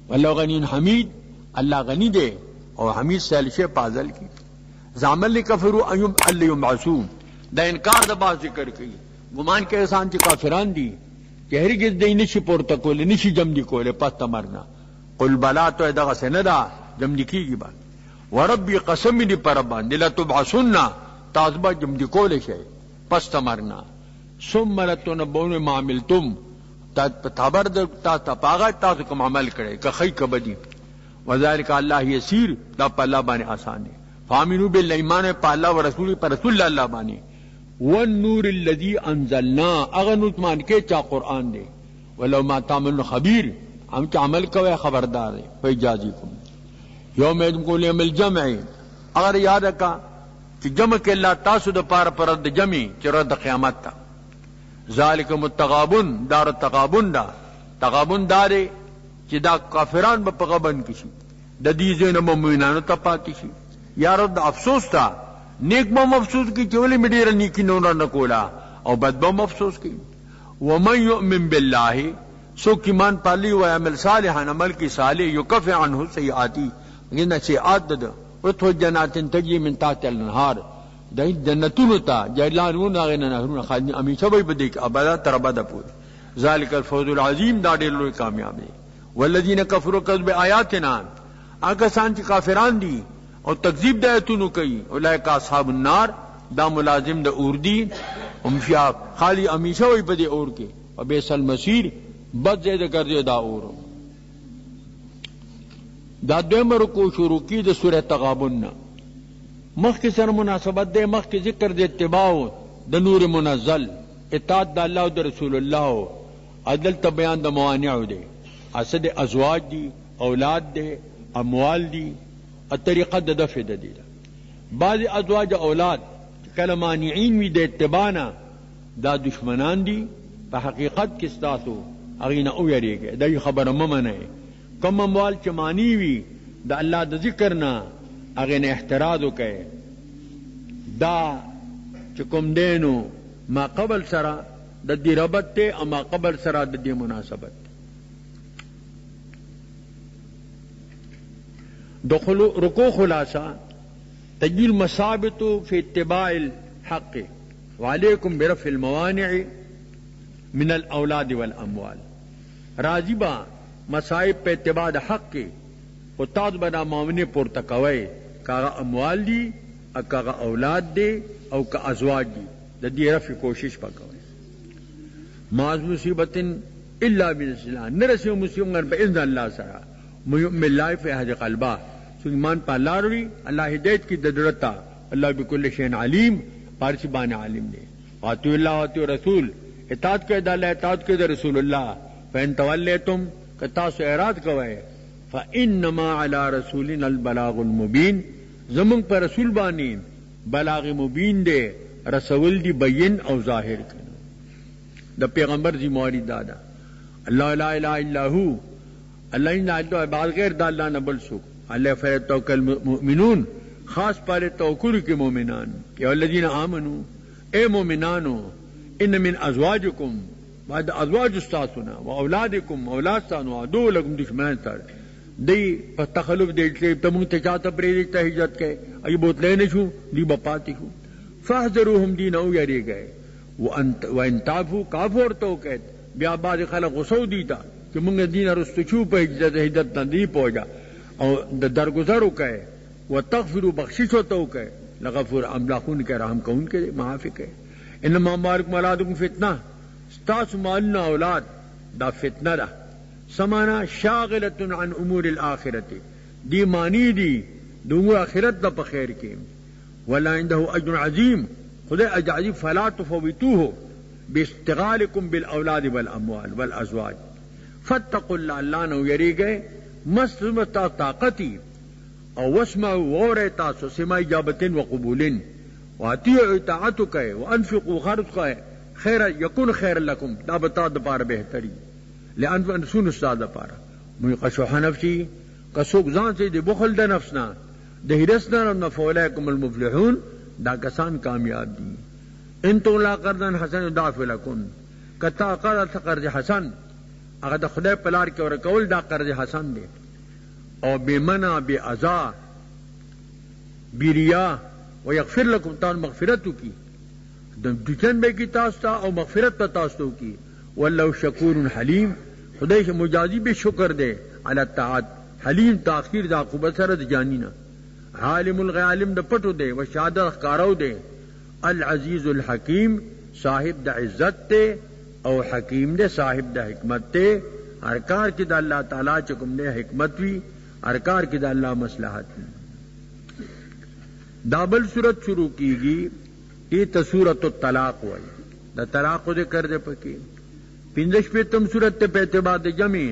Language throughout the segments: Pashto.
والله غنی حمید، اللہ غنی دے اور حمید سہل شے پازل کی. زعمل کفروا ان یبعثون، دا انکار دا باز ذکر کی. گمان کے احسان چی کافران دی کہ ہرگز دی نشی پورتا کولے نشی جم دی کولے پس تا مرنا. قل بلا تو دغه سندا جم دی کیږي با. وربی قسم دی پربان دی لتبعثن، تاسبا جم دی کولے شے پس تا مرنا. ثم لتنبؤن ما عملتم، خبر تا پاغا تاسو کوم عمل کړي که خی که بدی. وذالک الله یسیر، دا په الله باندې آسان دی. فامنوا بالله، ایمان په الله او رسول پر رسول الله باندې. والنور الذي انزلنا، اغنوت مان کې چا قرآن دی. ولو ما تعملون خبیر، ہم چا عمل کوئے خبردار ہے. فیجازیکم یوم یدکم یوم الجمع، اگر یاد رکھا کہ جمع کے اللہ تاسو دا پار پرد جمع چی رد قیامت تا. ذالکم التغابن، دار التغابن دا تغابن دارے چی دا کافران با پغبن کشی، دا دیزین مومنانو تا پاتی شی. یا رد افسوس تا، نیک بم افسوس کی چولی میں دیر نیکی نونا نکولا، او بد بم افسوس کی. ومن یؤمن باللہ، سوک ایمان پالی و عمل صالحا، عمل کی صالح، یکفر عنہ سیئاتی، گنا سیئات دا وتو جنات تجری من تحت الانہار، دا جنتون تا جلانون آغینا نهرون خالدین امیشہ بھئی بدیک ابدا تربدا پوری. ذالک الفوز العظیم، دا دیر لوی کامیاب ہے. والذین کفروا کذب آیاتنا، آکسان چی کافران دی اور تکذیب دا ایتونو کئی، اولئک اصحاب النار، دا ملازم دا اور دی، ہم فیها خالی امیشہ بھئی بدی اور کے. وبئس المصیر، بد زید کردے دا اور. دا دویم رکو شروع کی دا سورہ تغابن، مخ کی سر مناسبت دے، مخ کی ذکر دے اتباع دا نور منزل، اطاعت دا اللہ دا رسول اللہ، عدل تا بیان دا موانع دے. اسد ازواج دی، اولاد دے، اموال دی، الطریقہ دا دفع دا دی. بعض ازواج اولاد کلمانعین وی دے اتبانا، دا دشمنان دی، پا حقیقت کستاسو اغینا او یری گئے، دا خبر ممنے. کم اموال چمانی وی دا اللہ دا ذکرنا اغینا احترازو کئے، دا چکم دینو ما قبل سرا دا دی ربط تے، اما قبل سرا دا دی مناسبت. دخلو رکو خلاصہ تجیل مسابط فی اتباع الحق وعلیکم برفع الموانع من الاولاد والاموال. راجبہ مصائب پہ اتباع حق کے اتاد بنا معاملے پرتکوے، کاغا اموال دی، کاغا اولاد دے، او کا ازواج دی، دا دی رفع کوشش پکوے. معاذ مصیبت الا بالاسلام، نرسی مصیبت باذن اللہ سرا. میؤمن اللہ فی حج قلبہ، سو ایمان پا اللہ روی، اللہ ہدایت کی ددرتا، اللہ بکل شین علیم، پارسی بان عالم دے. واتو اللہ واتو رسول، اطاعت کے دا اللہ، اطاعت کے دا رسول اللہ. فین تولیتم، کتاسو اعراض کوئے، فانما علی رسولنا البلاغ المبین، زمن پر رسول بانی بلاغ مبین دے، رسول دی بین او ظاہر کرنا. دا پیغمبر زی مواری دادا اللہ لا الہ الا ہو، اللہ انہا بعض غیر دا اللہ نبل سک، اللہ فرد توکل مؤمنون، خاص پارے توکل کے مومنان. یا الذین آمنوا، اے مومنانو، ان من ازواجکم، بعد ازواج استاسنا و اولادکم، اولاد سانو عدو لکم، دشمنان سار دی پس تخلف دیکھتے تمہیں چاہتا پریدتا ہجرت کے ای بوتلے نشو دی بپاتی ہو. فاحذروہم دین او یری گئے. وان تعفو کافور تو کہت بیا بعض خلق غصو دیتا کہ منگ دین رستو چھو پہ ہجرت ندی پہنچا اور درگزرو کہے. وتغفروا بخششو تو کہے لغفور املاخون کے رحم کون کے معافی کہے. انما اموالکم اولادکم فتنہ، ستاس مالنا اولاد دا فتنہ دا سمانا شاغلت عن امور الاخرت، دی مانی دی امور آخرت دا پخیر کے. ولا عنده اجر عظیم، خدا اجر عظیم. فلا تفوتوه باستغالکم بالاولاد والاموال والازواج. فاتقوا اللہ، اللہ نو یری گئے مستمتا طاقتی، او واسمعوا وغور تاسو سماع اجابتن وقبولن، واتیعوا اطاعتو کہے، وانفقوا خرج کہے، خیر یکن خیر لکم، دا بتا دپار بہتری، لانفسون استاد دپارا. منقشح نفسی، کسوک زان سے دی بخل دا نفسنا، دا ہرسنا رمنا فولیکم المفلحون، دا کسان کامیاب دی. ان تو لا قردن حسن ضعف لکن، کتا قرد قرض حسن، هغه د خدای په لار کې ورکول دا قرض حسن دی او بمنع بعزا بریا ويغفر لكم تان مغفرت کی دچن به کی تاسو ته او مغفرت ته تاسو کی والله شکور حلیم خدای مجازی به شکر دے علی الطاعات حلیم تاخیر دا عقوبت سره د جانینا عالم الغالم د پټو دے و شهادت ښکارو دے العزیز الحکیم صاحب د عزت تے او حکیم دے صاحب د حکمت تے ہر کار کی دا اللہ تعالی چکم دے حکمت وی ہر کار کی دا اللہ مصلحت وی دابل صورت شروع کی گی یہ سورۃ الطلاق ہوئی دا طلاق دے کر دے پکی پندش پہ تم صورت تے پہ اعتبار دے جمع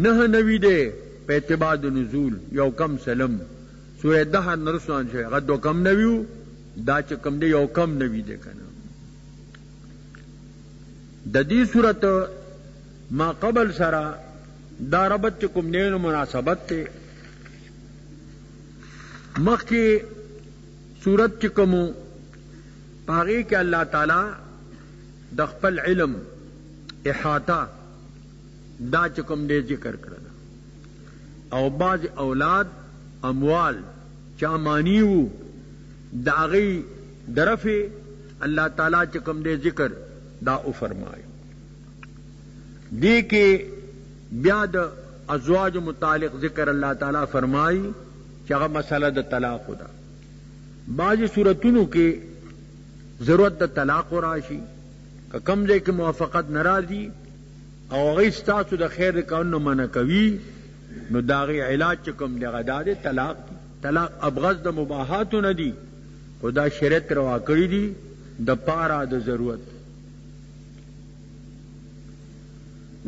نہ نوی دے پہ اعتبار دے نزول یو کم سلم سورہ دہر نرسوان شے غدو کم نویو دا چکم دے یو کم نوی دے کنا دا دی صورت ما قبل سرا دا ربط چکم دے مناسبت تے مخ کی صورت چکمو پاگی کہ اللہ تعالی دخپل علم احاطہ دا چکم دے ذکر کرنا او بعض اولاد اموال چامانیو داغی درف اللہ تعالی چکم دے ذکر دا او فرمائے دی کے بیاد ازواج متعلق ذکر اللہ تعالی فرمائی چاہا مسئلہ دا طلاق دا بعض صورتونو کے ضرورت دا طلاق راشی کہ کم دے کے موافقت ناراضی او غیث تاسو دا خیر کونو منع کوي نو داغی علاج چکم دے غدا دے طلاق ابغض دا مباحاتو ندی خدا شریعت روا کری دی دا پارا دا ضرورت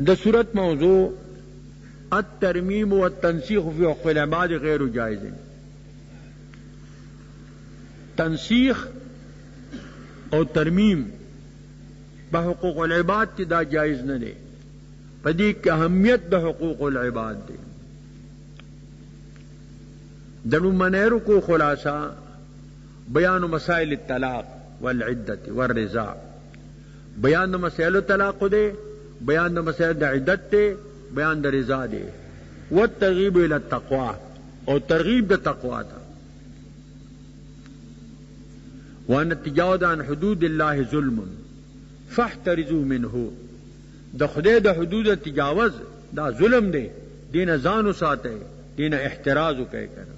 دا صورت موضوع الترمیم والتنسیخ فی حقوق العباد غیر جائز تنسیخ اور ترمیم بحقوق العباد کی دا جائز نہ دے پدی کی اہمیت دا حقوق العباد دے دنو منیرو کو خلاصہ بیان مسائل الطلاق والعدت والرضا بیان مسائل الطلاق دے بیان مسائل دا عدت دے بیان دا رضا دے والترغیب الى التقوی اور ترغیب دا تقوی دا وان التجاوز عن حدود اللہ ظلم فاحترزوا منه دا خدای دا حدود تجاوز دا ظلم دے دین زانو ساتے دین احترازو کہے کرو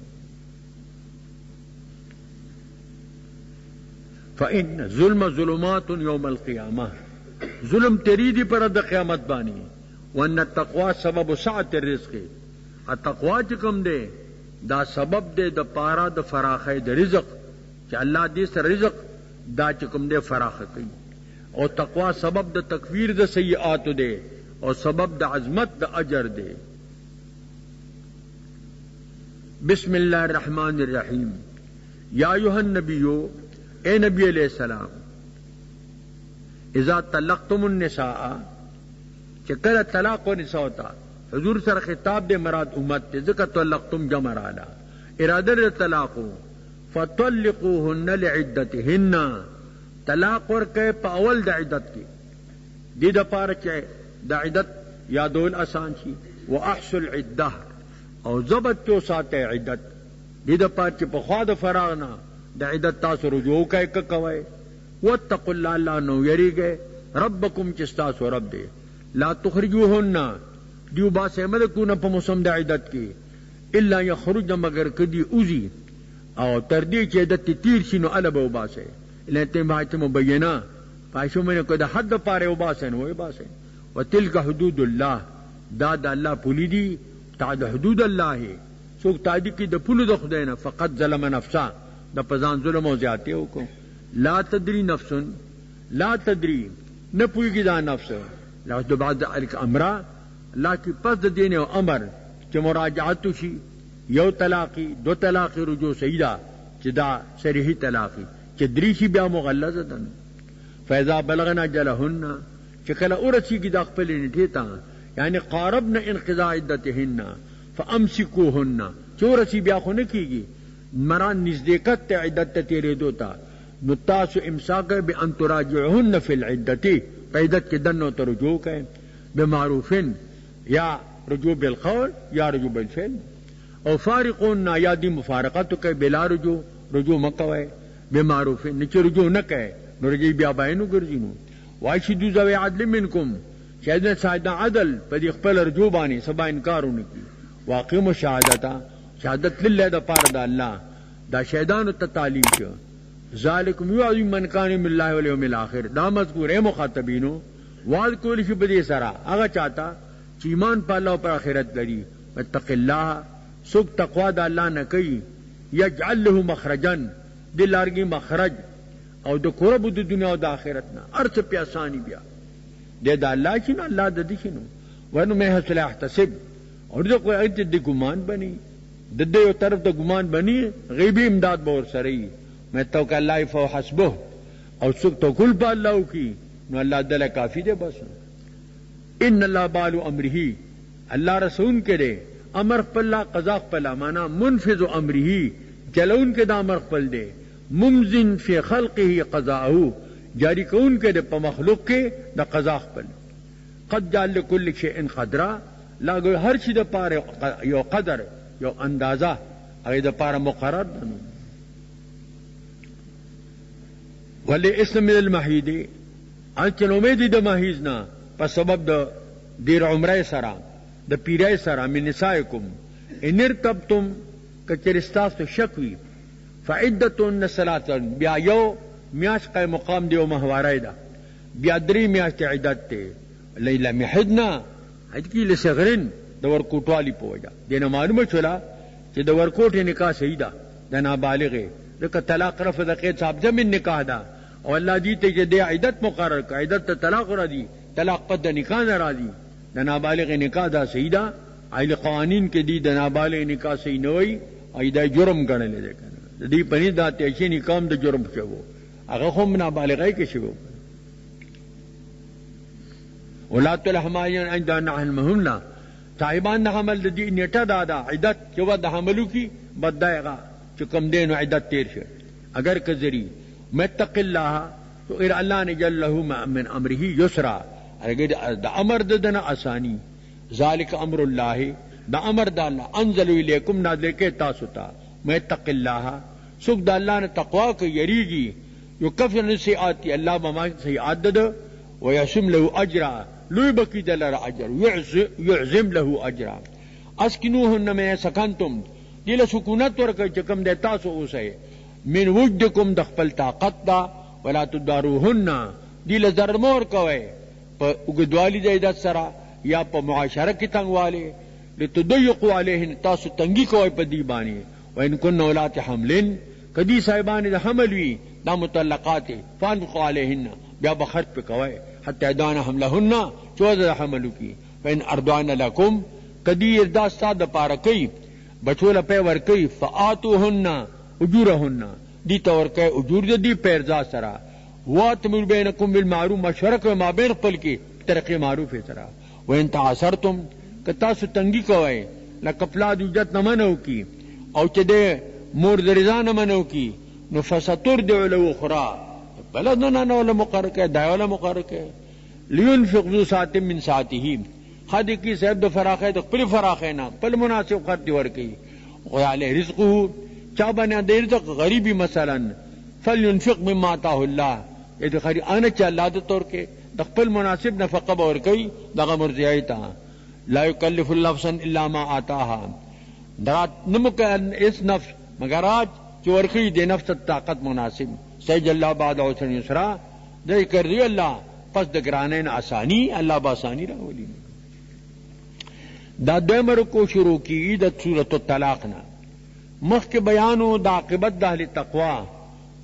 فإن ظلم ظلمات یوم القیامہ ظلم تریدی پر دا قیامت بانی وان التقوی سبب سعت الرزق التقوی چکم دے دا سبب دے دا پارا دا فراخی دا رزق کہ اللہ دیس رزق دا چکم دے فراخ کی اور تقوی سبب دا تکفیر دا سیئات دے اور سبب دا عظمت دا اجر دے بسم اللہ الرحمن الرحیم یا ایھا النبیو اے نبی علیہ السلام اذا طلقتم النساء چکر طلاق و نساء ہوتا حضور سر خطاب دے مراد امت دے ذکر طلقتم جمع رالا ارادہ دے طلاقو فطلقوهن لعدتهن طلاق ورکے پاول دا عدت کی دی دا پارچے دا عدت یادول آسان چی واحسن عدہ او ضبط تو ساتے عدت دی دا پارچے پخوا دا فراغنا دا عدت تاسو رجوع کا ایک کوئے واتقوا اللہ اللہ نو یری گئے ربکم چستاسو رب دے لا تخرجوهن دیو باسے مدکونا پا مسلم دا عدت کی الا یخرج مگر کدی اوزی او تردی چی عدت تیر شنو علب او باسے لیتے بایت مبینہ پایشو میں نے کوئی دا حد پارے او باسے نوے باسے وتلک حدود اللہ دا دا اللہ پولی دی تا دا حدود اللہ ہے سوک تا دی کی دا پولو دا خدینا فقط ظلم نفسا دا پزان ظلم او زیادتے ہو کو لا تدری نفسن لا تدری نپوئی کی دا نفس لا دا بعد ذلك امرا اللہ کی پس دا دینے و امر چی مراجعتو شی یو طلاقی دو طلاقی رجوع سیدہ چی دا سریحی طلاقی چی دریشی بیا مغلظتن فیضا بلغنا جلہن چی کلا ارسی کی دا خپلی نٹھیتا یعنی قاربنا انقضاء عدتہن فامسکوہن چی ارسی بیا خو نکی گی مران نزدیکت تے عدت تیرے دوتا نتاسو امساک بے ان تراجعہن فی العدتی پا عدت کے دنو ترجوع کہیں بمعروف یا رجوع بالقول یا رجوع بالفعل او فارقون یا دی مفارقت کوي بلا رجوع مکوي بمعروف نه چې رجوع نه کوي نو رجوع بیا باینو ګرځینو واشهدوا ذوي عدل منکم شاهد صاحب عدل په دې خپل رجوع باندې سبا انکارونه کوي واقیم شهادت لله د پاره د الله دا شهدانو ته تعلیم شو ذالکم یعظم من کان من الله والیوم الاخر دا مذکور مخاطبینو واذ کول شي بده سره هغه چاته چې ایمان په الله او پر آخرت لري واتق الله سوک تقوا د الله نه کوي یجعل له مخرجا د لارګي مخرج او د قرب د دنیا او د آخرت نه ارث په اسانی بیا د الله چې نه الله د دې شنو ورنه مه حاصل احتسب اور د کوئی د ګمان بني د دې یو طرف د ګمان بني غیبی امداد به ور سره وي مه تو ک الله فو حسبه او سوک توکل په الله کی نو الله دل کافی دے بس ان اللہ بالو امرہی اللہ رسول کے دے امر پلا قضا پلا مانا منفذ امرہی چلون کے دا امر پل دے ممزن فی خلقه قضاءه جاری کون کے دے پا مخلوق کے دا قضا پل قد جعل لكل شيء قدرا لاگو ہر چیز دا پار یو قدر یو اندازہ اگر دا پار مقرر دنو ولی اسم من المحیدی انچن امیدی دا محیزنا پا سبب دا دیر عمرہ سرا دا پیرہ سرا من نسائکم ان ارتبتم کچرستاس تو شکوی فعدتون نسلاتن بیا یو میاش قای مقام دیو مہوارای دا بیا دری میاش تی عدت تے لیلہ محدنا حد کی لسغرن دا ورکوٹوالی پوجا دینا معلوم چھولا چی دا ورکوٹ نکاح سیدہ دا نابالغے لکہ طلاق رفض قید صاحب زمین نکاح دا اور اللہ دیتے کہ دے عدت مقرر کا عدت تا طلاق را دی طلاق پد دا نکاح نہ دی دا نابالغ نکاح دا سیدہ ایل قوانین کے دی دا نابالغ نکاح سی نوئی ای دا جرم گنے لے دے کنا دی پنی دا تیشی نکام دا جرم شو اگا خم نابالغی کے شو اولاد الحمائیان عند نحن مهمنا صاحبان دا حمل دی نیٹا دادا عدت چو دا حملو کی بد دائغا چکم دینو عدت تیر شو اگر کذری متق اللہ تو ار اللہ نے جل لہو من امرہی یسرا دا امر دنا آسانی ذالک امر اللہ دا امر دا اللہ انزلو الیکم نازل کے تاستا متق اللہ سک دا اللہ نے تقوا کو یریگی یکفر سیئاتی اللہ بما سیئات دا ویسم لہو اجرا لوی بکی دلر اجر یعزم لہو اجرا اسکنوہن میں سکنتم دیل سکونت ورکا چکم دے تاسو اسے من وجدکم دخپل طاقت دا ولا تداروهن دیل زرمور کوئے پا اگدوالی دائدت سرا یا پا معاشرہ کی تنگوالے لتضیقوا علیہن تاسو تنگی کوئے پا دیبانی وان کن اولات حملن کدی صاحبانی دا حملوی دا مطلقات فانفقوا علیہن بیا بخرج پہ کوئے حتی ادوان حملہن چوز دا حملو کی وان اردوان لکم کدی ارداستا دا پارکی بچولا پہ ورکی فآتوہن اجورهن دی تور کہ اجور دی پیرزا سرا واتمر بینکم بالمعروف مشورک ما بین خپل کی طریقے معروف سرا وان تعثرتم کتا سو تنگی کوئے لکپلا دوجت نہ منو کی او چدے مور درزان منو کی نو فسترجع له اخرى بلدنا نو مقرر کہ دایو مقرر کہ لینفق ذو ساعت من ساعته خد کی صاحب د فراخه د خپل فراخه نه خپل مناسب خرچ ورکی وعلى رزقه چابنا دیر تک غریبی مثلا فلینفق مما آتاه اللہ یہ خری آنا چا اللہ دا طور کے دخپل مناسب نفقہ باور کئی دغا مرضیائی تا لا یکلف اللہ نفسا الا ما آتاها درات نمکن اس نفس مگر آج چور کئی دے نفس طاقت مناسب سیج اللہ بعد عسر یسرا دے کر دی اللہ پس دگرانین آسانی اللہ باسانی راولی دا دویمر کو شروع کی دا سورة الطلاقنا مخ کے بیانو دا عاقبت دا اہل تقوا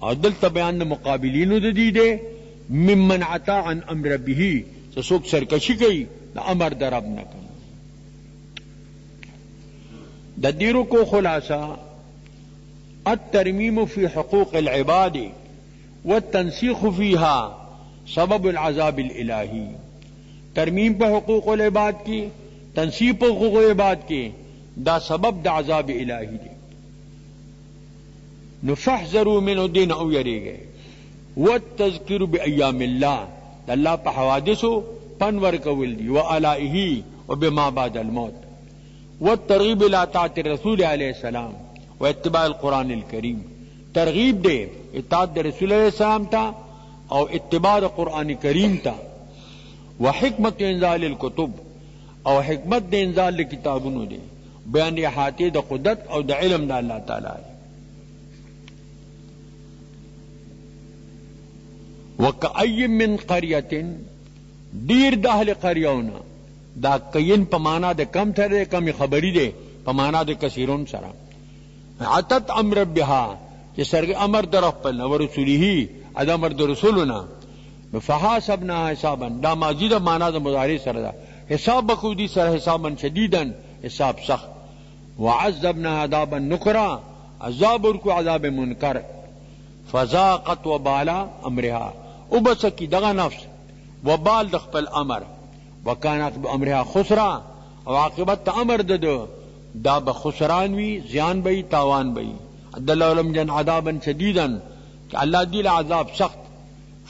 اور دلتا بیان دا مقابلینو دا دی دے ممن عطا عن امر ربہی سسوک سرکشی گئی دا امر دا رب نکن دا دیرو کو خلاصہ الترمیم فی حقوق العباد والتنسیخ فیہا سبب العذاب الالہی ترمیم پہ حقوق العباد کی تنسیخ پہ حقوق العباد کی دا سبب دا عذاب الہی دی نفحذروا من دین او یری گئے والتذکر بایام اللہ اللہ پا حوادثو پنور کول دی وعلائه وبما بعد الموت والترغیب الى طاعت الرسول علیہ السلام واتباع القرآن الکریم. ترغیب دے اطاعت دے رسول علیہ السلام تا او اتباع قرآن کریم تا. وحکمت انزال الکتب او حکمت دے انزال کتابونو دے بیان احاطے دا قدرت او دا علم دا اللہ تعالی. وکأی من قریت دیر دا اہل قریونا دا کین پمانا دے کم تھے دے کمی خبری دے پمانا دے کثیرون سرا عتت امر ربها کہ سرگ امر در اپلنا ورسولی اد امر در رسولنا فحاسبنا حسابا دا ماضی دا مانا دا مضارع سر دا حساب بخودی سر حسابا شدیدا حساب سخت. وعذبنا عذابا نکرا عذاب ارکو عذاب منکر فذاقت وبالا امرها ابسکی دغا نفس وبال دخپل امر وکانت بامرها خسرا او عاقبت امر ددو دا بخسران وی زیان بئی تاوان بئی. عدل علم جن عذابا شدیدا کہ اللہ دیل عذاب سخت.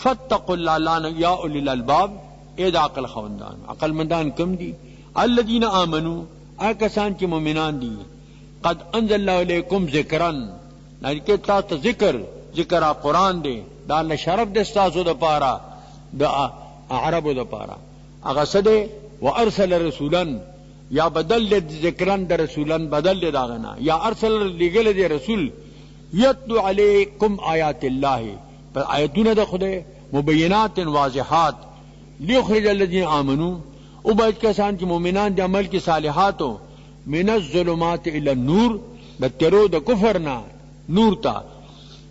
فاتقوا اللہ لانا یا اولی الالباب اید عقل خوندان عقل مندان کم دی الذین آمنوا آکسان کی مومنان دی قد انزل اللہ علیکم ذکرن کہ تا ذکر قرآن دے دا اللہ شرف دے ستاسو دا پارا دا عربو دا پارا اغسد وارسل رسولن یا بدل دے ذکرن دا رسولن بدل دے داغنا یا ارسل لگل دے رسول یتلو علیکم آیات اللہ پر آیتون دا خدے مبینات واضحات لیخرج الذین آمنوا ابید کسان کی مومنان دے عمل کی صالحاتو من الظلمات الى النور دا تیرو دا کفرنا نور تا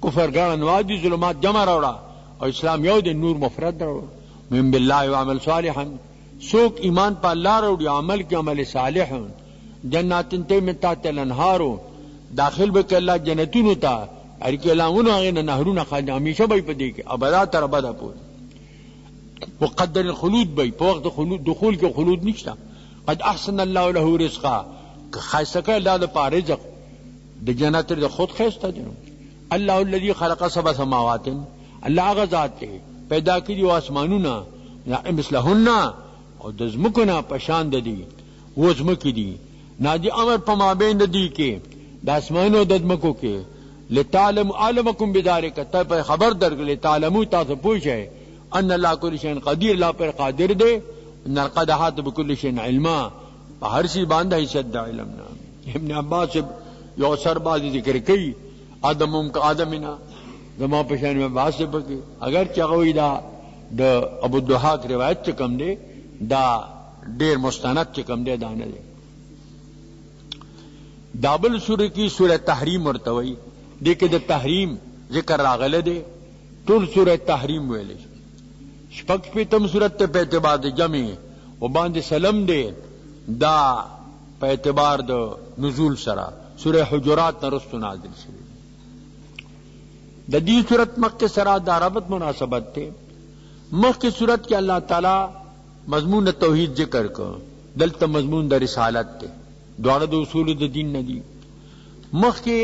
کفر گانا نوادی ظلمات جمع روڑا اور اسلام یو دے نور مفرد روڑا من باللہ وعمل صالحا سوک ایمان پا اللہ روڑی عمل کی عمل صالح جنات انتے میں تحت الانہارو داخل بک اللہ جنتونو تا ارکی اللہ انہو آغینا نہرون خالد ہمیشہ بھائی پا دیکھے ابدا تر ابدا پوری مقدر الخلود بھائی پا وقت دخول کے خلود نشتا. قد احسن اللہ لہو رزقا خیستکا اللہ دا پا رزق دا جنت دا خود خیستا دنو. اللہ الذی خلق سبع سماوات اللہ آغا ذات تے پیدا کی دیو آسمانونا مثلہننا اور دزمکنا پشاند دی وہ زمکی دی نادی امر پا مابین دی کے دا آسمانو دزمکو کے لتعلم عالمکم بدارک تا پر خبر درگ لتعلمو تا سے پوچھے ان اللہ کل شین قدیر اللہ پر قادر دے ان القد احاط بكل شيء علما ہر چیز باندھا حیثیت دا علمنا. ابن عباس سے یو سر بازی ذکر کئی آدمم کا آدمنا زمان پشان میں باس سے پکی اگر چاہوئی دا ابو الدحاق روایت چکم دے دا دیر مستند چکم دے دانا دے. دابل سورہ کی سورہ تحریم مرتوی دیکھے دا تحریم ذکر راغلے دے تول سورہ تحریم ویلے شپک پی تم صورت پہ اعتبار دے جمع و باند سلم دے دا پہ اعتبار دا نزول سرا سورہ حجرات نرست نازل شری دا دی صورت مخ کے سرا دا ربط مناسبت تے مخ کی صورت کے اللہ تعالی مضمون توحید ذکر کو دلتا مضمون دا رسالت تے دوارا دا اصول دا دین ندی مخ کے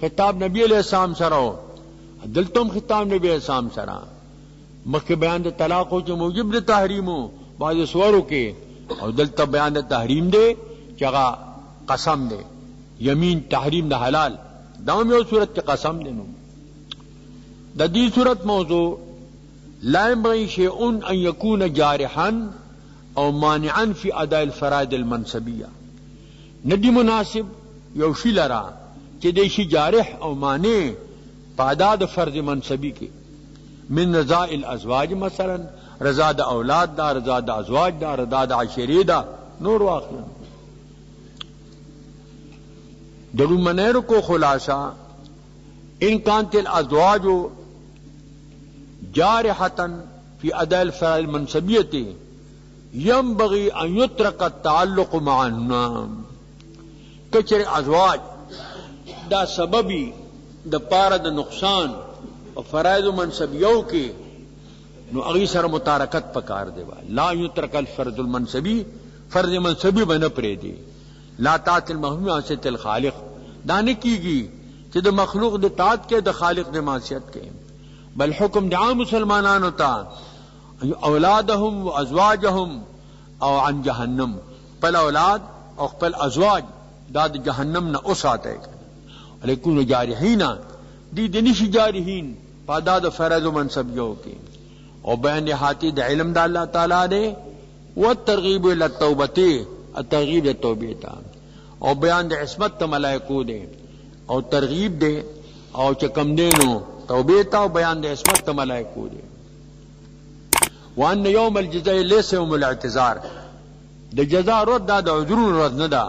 خطاب نبی علیہ السلام سرا ہو دلتم خطاب نبی علیہ السلام سرا مخ کے بیان دا طلاق ہو جو موجب دا تحریم ہو بعض سوروں کے اور دلتا بیان دا تحریم دے چگا قسم دے یمین تحریم دا حلال دام یو صورت کے قسم دے نو دا دی صورت موضوع لا ينبغي شيء ان يكون جارحا او مانعا في اداء الفرائض المنصبیہ ندی مناسب یو شی لرا کہ دیشی جارح او مانع پاداد فرض منصبی کے من رضا الازواج مثلا رضا دا اولاد دا رضا دا ازواج دا رضا دا عشیری دا نور واقعا درو منیر کو خلاصہ ان کانت الازواج جارحتا فی اداء الفرائض المنصبیت ينبغي ان يترك التعلق مع النام کچر ازواج دا سببی دا پارا دا نقصان اور فرائض و منصبیوں کے نو اگی سر متارکت پکار دے با لا یترک الفرض المنصبی فرض منصبی بنا پرے دے لا طاعت المحبوب معصیت الخالق دانے کی گی کہ دا مخلوق دا طاعت کے دا خالق دا معصیت کے بل حکم دا عام مسلمانان ہوتا اولادهم و ازواجهم او عن جهنم، پل اولاد او پل ازواج دا د جهنم نه اوساته علیکم جارحین دی دنیشی جارحین پادا د فرض و منصبیو کی او بیان احاطی د علم د اللہ تعالی دے و ترغیب الى التوبه الترغیب التوبه تا او بیان د عصمت ملائکو دے او ترغیب دے او چکم دینو توبه تا او بیان د عصمت ملائکو دے وان یوم الجزاء لیس یوم الاعتذار د جزاء رد دا د عذرون رد نه دا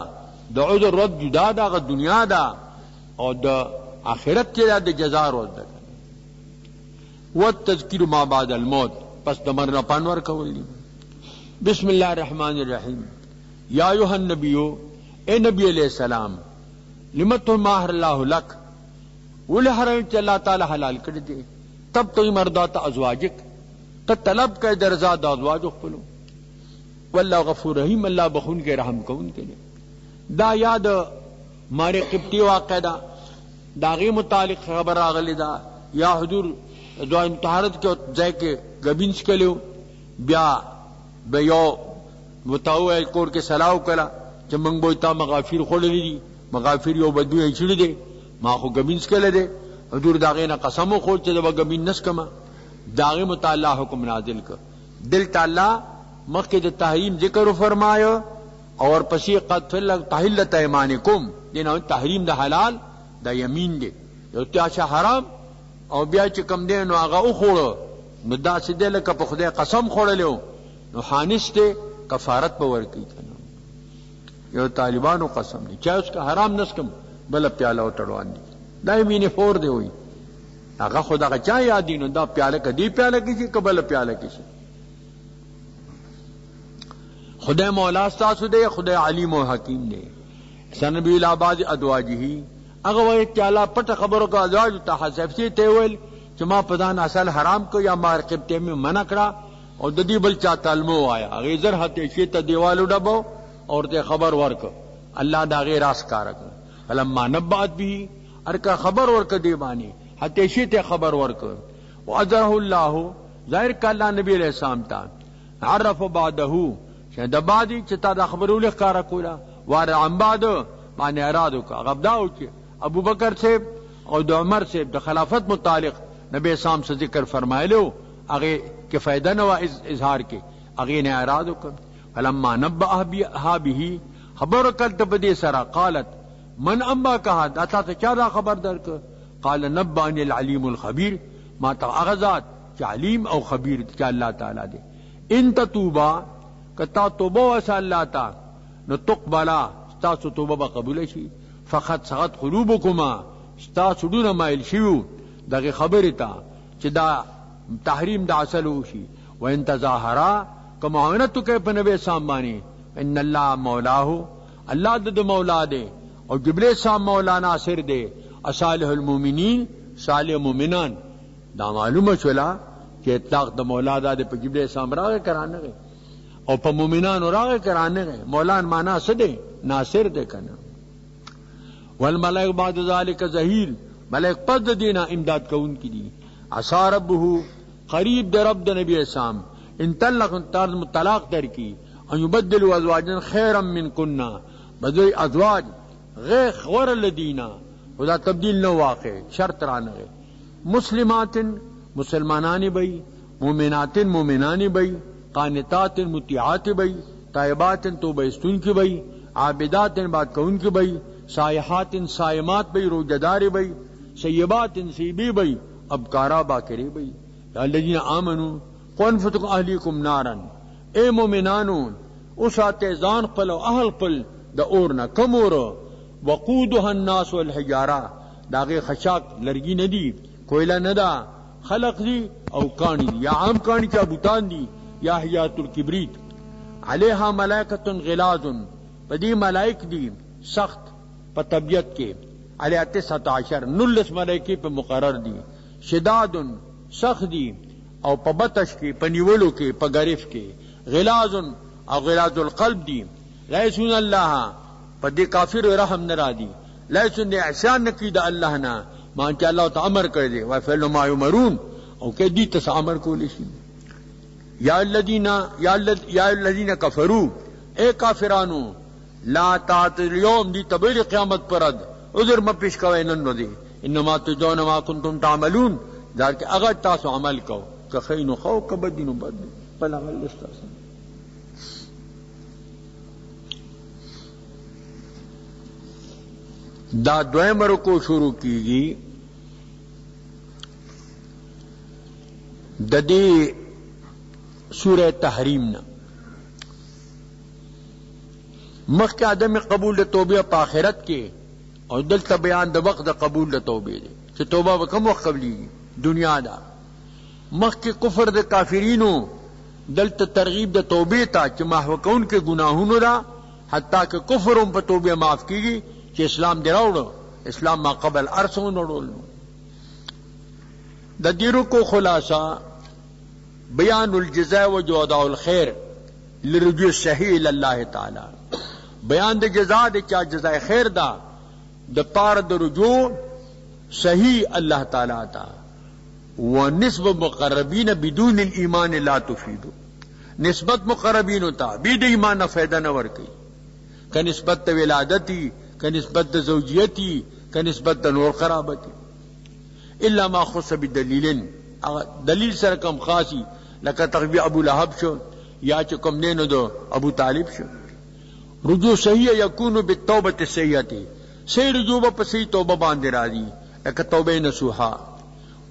د عذر رد جدا دا غ دنیا دا او د آخرت کې د جزاء رد دا والتذکیر ما بعد الموت پس د مرنا پانور کول دي بسم الله الرحمن الرحیم یا ایها النبی اے نبی علیہ السلام لمت ما حر الله لك ول حرم چې الله تعالی حلال کړی دي تب تو مرضات ازواجک ته طلب کړه درزا د ازواج خپلو والله غفور رحیم الله بخون کے رحم کون کے دا یاد مارے قبطی واقع دا داغی متعلق خبر آغلی دا یا حضور دعای متحرد کے ځای کې گبینس کلیو بیا بیو متاو کور کې سلاو کلا چې موږ بوتا مغافیر خورلی دي مغافیر یو بدوی چړي دي ما خو گبینس کله دي حضور داغه نه قسم خو چې دا گبین نس کما داغه متعلق حکم نازل ک دل تعالی مکه د تحریم ذکر فرمایا اور پسی قد تحلت ایمانکم دینه تحریم د حلال د یمین دی یو تیاشه حرام او بیا چې کم دی نو هغه او خوړو نو دا سیده لکه په خدای قسم خوړلو نو حانس ته کفارت به ورکی کنه یو طالبانو قسم دی چا اس کا حرام نسکم بل پیاله او تړوان دي دای مینه فور دی وای هغه خدای چا یادینو دا پیاله کدی پیاله کی قبل پیاله کی خدای مولا ستاسو دے خدای علیم و حکیم دے سنبی الاباد ادواجی اگر وہ تعالی پٹ خبروں کا ازواج تا حسفتی تیول چما پدان اصل حرام کو یا مار قبطے میں منع کرا اور ددی بل چا تلمو آیا غیزر ہتے شیت دیوالو ڈبو اور تے خبر ورک اللہ دا غیر راس کارک فلما نبات بھی ارکا خبر ورک دیوانی ہتے شیت خبر ورک واجرہ اللہ ظاہر کا اللہ نبی علیہ السلام تا عرف بعدہو د بعدی چې تا د خبرولې ښکارا کولا وار عمباد باندې ارادو کا غبداو چې ابو بکر سے او د عمر سے د خلافت متعلق نبی اسلام سے ذکر فرمایلو هغه کې فائدہ نو اظهار کې هغه نه ارادو کا فلما نبأ بها به خبر کل تبدی سرا قالت من اما کہا داتا ته چا دا خبر درک قال نبأني العلیم الخبیر ما تا اغزاد چې علیم او خبیر چې الله تعالی دے ان تتوبا کتا توبه وس الله تا نو تقبلا تاسو توبه به قبول شي فقط سقط قلوبکما تاسو دونه مایل شیو دغه خبره تا چې دا تحریم د اصل وشي وان تظاهرا کما معاونت کوي په نبی سامانی ان الله مولاه الله د مولا دی او جبرئیل سام مولا ناصر دی اصالح المؤمنین صالح مؤمنان دا معلومه شولا چې اطلاق د مولا د په جبرئیل سام راغه کرانه او په مومنانو راغه کرانه گئے مولانا مانا سدے ناصر دے کنا والملائک بعد ذالک ظہیر ملائک پس دینا امداد کون کی دی عسى ربه قریب در رب د نبی اسلام ان طلق طلاق در کی ان یبدل ازواجا خیرا من کننا بدل ازواج غیر خور الذین خدا تبدیل نو واقع شرط رانه مسلمات مسلمانانی بئی مومنات مومنانی بئی قانتات مطیعات بئی طیبات توبہ استون کی بئی عابدات بات کون کی بئی سائحات سائمات بئی روجدار بئی سیبات سیبی بئی ابکارا باکری بئی الذین آمنوا قنفتکم اہلیکم نارن اے مومنانون اسات زان قل و اہل قل دا اورنا کمور وقودها الناس والحجارہ داغی خشاک لرگی ندی کوئلہ ندا خلق دی او کانی دی یا عام کانی چا بوتان دی یا حیات الکبریت علیہا ملائکت غلاظ پدی ملائک دی سخت پا طبیعت کے علیہ 19 نلس ملائکی پا مقرر دی شداد سخت دی او پا بطش کے پا نیولو کے پا گرف کے غلاظ او غلاظ القلب دی لیسون اللہ پا دی کافر رحم نرا دی لیسون دی احسان نکی دا اللہ نا مانچہ اللہ تا عمر کر دے وفعلو ما یمرون او کہ دی تس عمر کو لیشن یا الذین کفروا، اے کافرانو، لا تعتذروا اليوم، دی تبیل قیامت پرد عذر ما پیش کوئے نن ودی، انما تجزون ما کنتم تعملون، دار کہ اگر تاسو عمل کو کہ خیر خو کہ بدینو بد بل عمل استاسو. دا دویم رکوع شروع کیگی د دې سورہ تحریم نا. مخکې عدم قبول د توبې په آخرت کې، او دلته بیان د وخت د قبول د توبې دی چې توبه به کوم وخت قبلیږي. دنیا دا مخکې کفر د کافرینو، دلته ترغیب د توبې ته چې محو کوونکې ګناهونو دا، حتی که کفر هم په توبې معاف کیږي چې اسلام دی راوړو، اسلام ما قبل ارسو نړول. د دې رکوع خلاصہ بیان الجزاء و جزاء الخیر لرجوع صحیح اللہ تعالی، بیان د جزاء د چا جزاء خیر دا د پار د رجوع صحیح اللہ تعالی تا. و نسب مقربین بدون الایمان لا تفید، نسبت مقربین تا بید ایمان فائدہ نہ ورکی، کہ نسبت ولادتی، کہ نسبت زوجیتی، کہ نسبت نور قرابتی، الا ما خص بدلیل، دلیل سره کم خاصی، لکه تغبی ابو لہب شو یا چکم نینو دو ابو طالب شو. رجوع صحیح یکون بالتوبۃ الصحیحۃ، صحیح رجوع په صحیح توبه باندې راځي، لکه توبه نصوحا.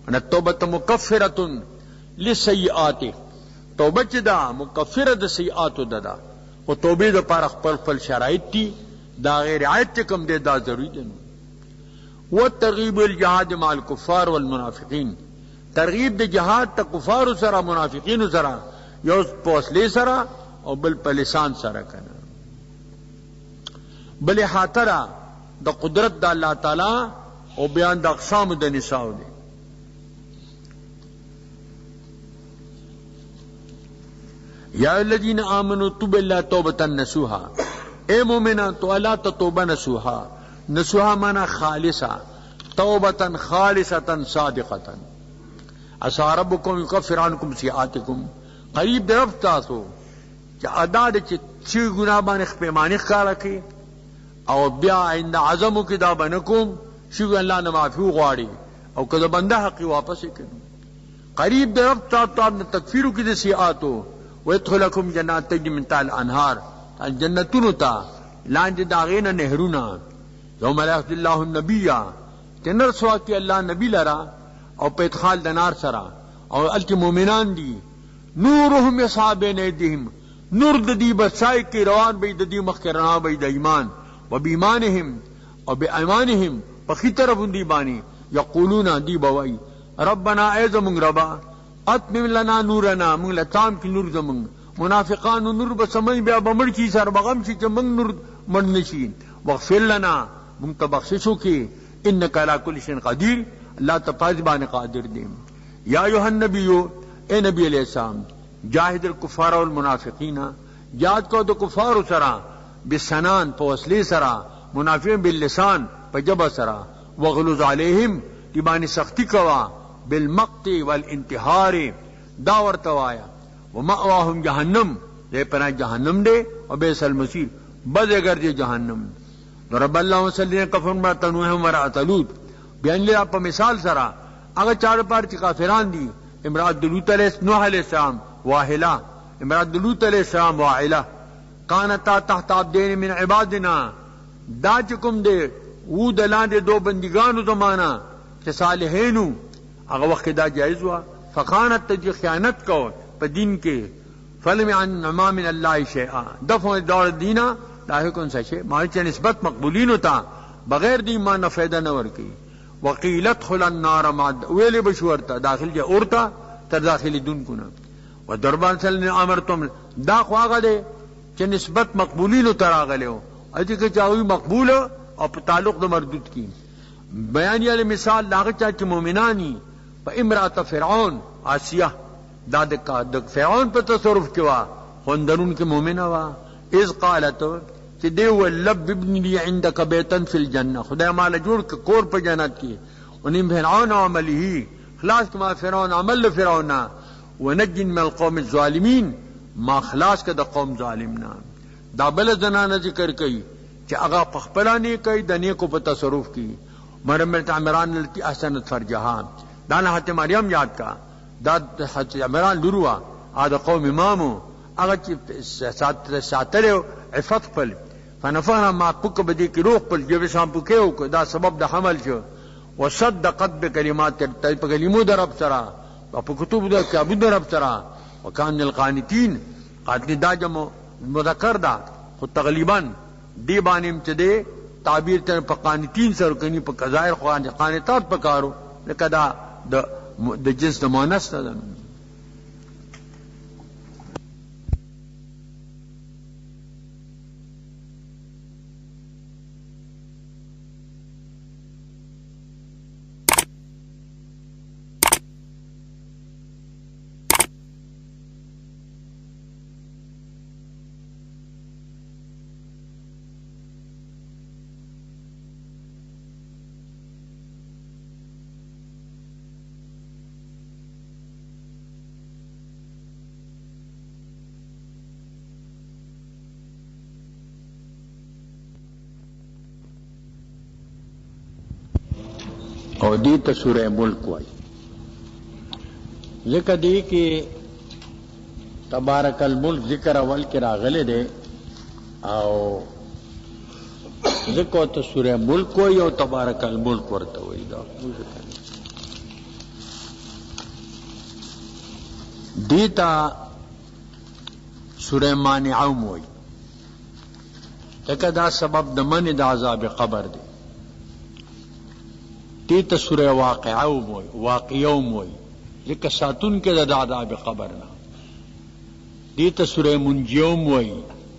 ان التوبۃ مکفرۃ للسیئات، توبه چې دا مکفره د سیئات ده، او توبه د پر خپل شرایط دي، دا غیر رعایت کم دے دا ضروری دے. وہ ترغیب الجہاد مع الکفار والمنافقین، ترغیب دے جہاد تا کفار سرا منافقین سرا، یو پوسلے سرا اور بل پلسان سرا کنا. بل حاترہ دا قدرت دا اللہ تعالی اور بیان دا اقسام دا نساء دے. یا الذین آمنوا توبوا الی توبۃ نصوحا، اے مومنان تو اللہ تا توبہ نصوحا، نصوحا مانا خالصا، توبتاً خالصتاً صادقتاً. عسى ربکم یکفر عنکم سیئاتکم، قریب در رب تاسو چا ادا دے چی گناہ بانے خپیمانی خکارا کی، او بیا عند عظمو کی دا بنکم شیو اللہ نمافیو غواری، او کدا بندہ حقی واپس کنو. قریب در رب تاسو آپ نے تکفیرو کی دے سیئاتو، ویدخلکم جنات تجری من تحتها الانہار، جنتونو تا لاندې داغینا نهرونا. یوم لا یخزی اللہ النبی، تنر سوا کی اللہ نبی لرا او په ادخال د نار سرا، او التی مومنان دی نورهم یسعی بین ایدیهم، نور د دی بسای کی روان بی د دی مخ رڼا بی د ایمان، و بیمانهم او بایمانهم پخی طرف دی بانی، یقولون دی بوئی ربنا ای زمون ربا اتمم لنا نورنا، مونږ لتام کی نور زمون. منافقانو نور بسمج بیا بمڑ کی سر بغم شی چا منگ نور مڑ نشی. واغفر لنا، منگ تبخششو کی، انکا علی کل شیء قدیر، اللہ تپازبان قادر دیم. یا ایھا النبیو، اے نبی علیہ السلام، جاہد الکفار والمنافقین، جہاد کو دو کفار سرا بالسنان پوسلی سرا، منافقین باللسان پجبہ سرا، وغلظ علیہم تیبانی سختی کوا، بالمقت والانتحار داور توایا، ومأواہم جہنم، دے پناہ جہنم دے، وبئس المصیر، بد اگر دے جہنم. ضرب اللہ وسلم کفر امرأۃ نوح وامرأۃ لوط، بیان لیا پا مثال سرا اگر چار پار چی کافران دی، امرأۃ لوط نوح علیہ السلام واحلہ، امرأۃ لوط علیہ السلام واحلہ، کانتا تحت عبدین من عبادنا، دا چکم دے وہ دلان دے دو بندگانو زمانا چی صالحینو، اگر وقت دا جائز ہوا، فخانت تجی خیانت کو پا دین کے، فلم عن نما من اللہ شیئا، دفع دور دینا لاہے کون سا شیئ، مارچہ نسبت مقبولین ہوتا بغیر دی ایمان نہ فائدہ نہ ورکی. وقیلت خل النار ماد ویلے بشورتا داخل جا اورتا تر داخلی دن کنا. و دربان صلی اللہ امرتم دا خواغا دے چا نسبت مقبولین ہوتا راغلے ہو، اجی کہ چاہوی مقبول ہو اور پا تعلق دا مردود کی. بیانی علی مثال لاغ چاچ مومنانی پا امرات فرعون آسیہ، دا دک فرعون پا تصرف کوا خوندرون کے مومنہ وا، اذ قالتو چی دیو لب ابن لی عندک بیتن فی الجنہ، خدا مالا جوڑ کے کور پا جنت کی، انہیں فرعون عملی ہی خلاص کما فرعون عمل فرعون، ونجن من القوم الظالمین ما خلاص که د قوم ظالمنا. دا بل زنانه ذکر کوي چې هغه په خپله نیکۍ د نیکو په تصرف کی. مرمت عمران التي احسنت فرجها، دا نه حضرت مریم یاد کا، دا حضرت عمران لور وا، هغه د قوم امامو، هغه چې ساتلو عفت خپل. فنفخنا ما پک بدی کی روح خپل جو شام پکېو، دا سبب د حمل شو. وصدقت بکلمات په کلمو د رب سره، په کتب د کتابو د رب سره. وکان القانتین، قانتین دا جمع مذکر دا، خو تغلیبا دی باندې چې دی تعبیر ته په قانتین سره کني، په کظاهر قانتات پکارو، لکه دا د جنس د مؤنث ده. او دی ته سورہ ملک وای، ذکر دی کہ تبارک الملک ذکر اول کی راغلے دے، او ذکر ته سورہ ملک وای او تبارک الملک ورته وای. دا دیتا سورہ مانعہ وای، لکه دا سبب د من د عذاب قبر دی. دیتا سورہ واقعہ وای، واقعہ وای، لکه ساتون کې د عذاب قبر نه. دیتا سورہ منجیہ وای،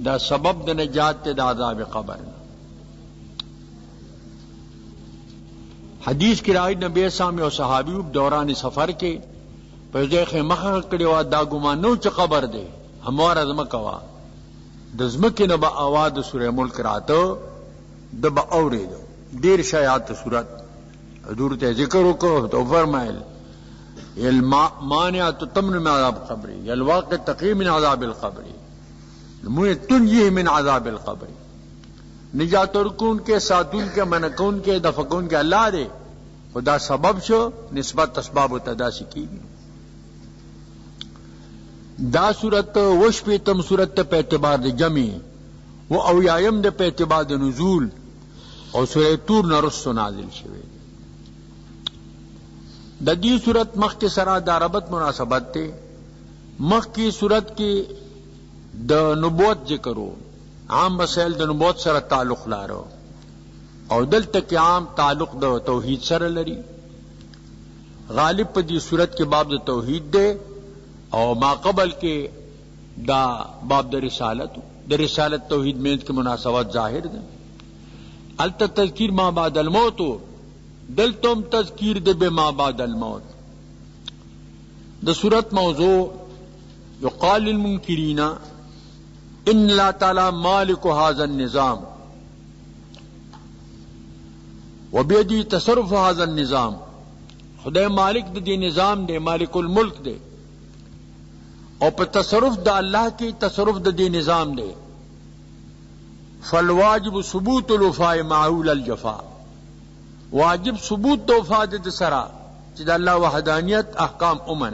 دا سبب د نجات د عذاب قبر نه. حدیث کی راوی نبی اسلام او صحابی دوران سفر کې په ځای مخه کړي وا، دا ګمان نو چې قبر دی، همواره زمکه وا، د زمکه نه به आवाज د سورہ ملک راته د به اورېدو. ډیر شایعات صورت حضور ته ذکر وکړو تو فرمایل المانع تمن من عذاب القبر، الواقع تقی من عذاب القبر، من تنجیه من عذاب القبر. نجات ورکون کے، ساتون کے، منکون کے، دفقون کے اللہ دے، خدا سبب شو نسبت اسباب و تداسی کی. دا صورت وش پی تم صورت پہ اعتبار دے جمع، وہ اویایم دے پہ اعتبار دے نزول، اور سورہ طور نرس نازل شوے. دا دی صورت مخ کے سرا دا ربط مناسبت تے، مخ کی صورت کی دا نبوت ذکرو، عام مسائل دا نبوت سره تعلق لارو، او دلته کې عام تعلق دا توحید سره لري. غالب په دې صورت کې باب دا توحید دے، او ما قبل کې دا باب دا رسالت، دا رسالت توحید میں کی مناسبت ظاہر دے. التا تذکیر ما بعد الموت، دل تم تذکیر دے بے ما بعد الموت. دا صورت موضوع یقال للمنکرین ان اللہ تعالی مالک هذا النظام وبیدی تصرف هذا النظام، خدای مالک دی نظام دے، مالک الملک دے، اور پر تصرف دا اللہ کی تصرف دی نظام دے. فالواجب ثبوت الوفاء معول الجفا، واجب ثبوت دو وفا دے سرا چیز اللہ وحدانیت احکام امن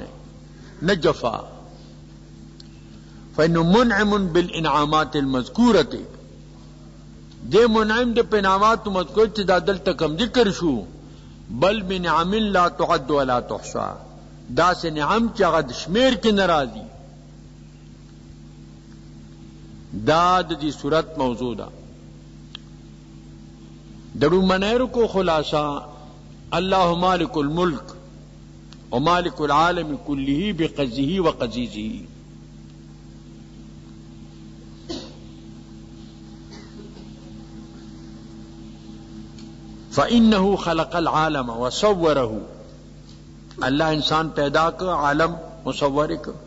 نہ جفا. فإنه منعم بالانعامات المذکورت، دے منعم دے پنامات مذکور چی دا دل تکم ذکر شو، بل بنعم لا تعد ولا تحصى، دا سے نعم چی غد شمیر کی نرازی. دا دی صورت موضوع دا. درو منیر کو خلاصہ اللہ مالک الملک ومالک العالم کلہ بقضیہ وقضیزہ. فإنه خلق العالم وصوره، اللہ انسان پیدا کر، عالم مصور کر.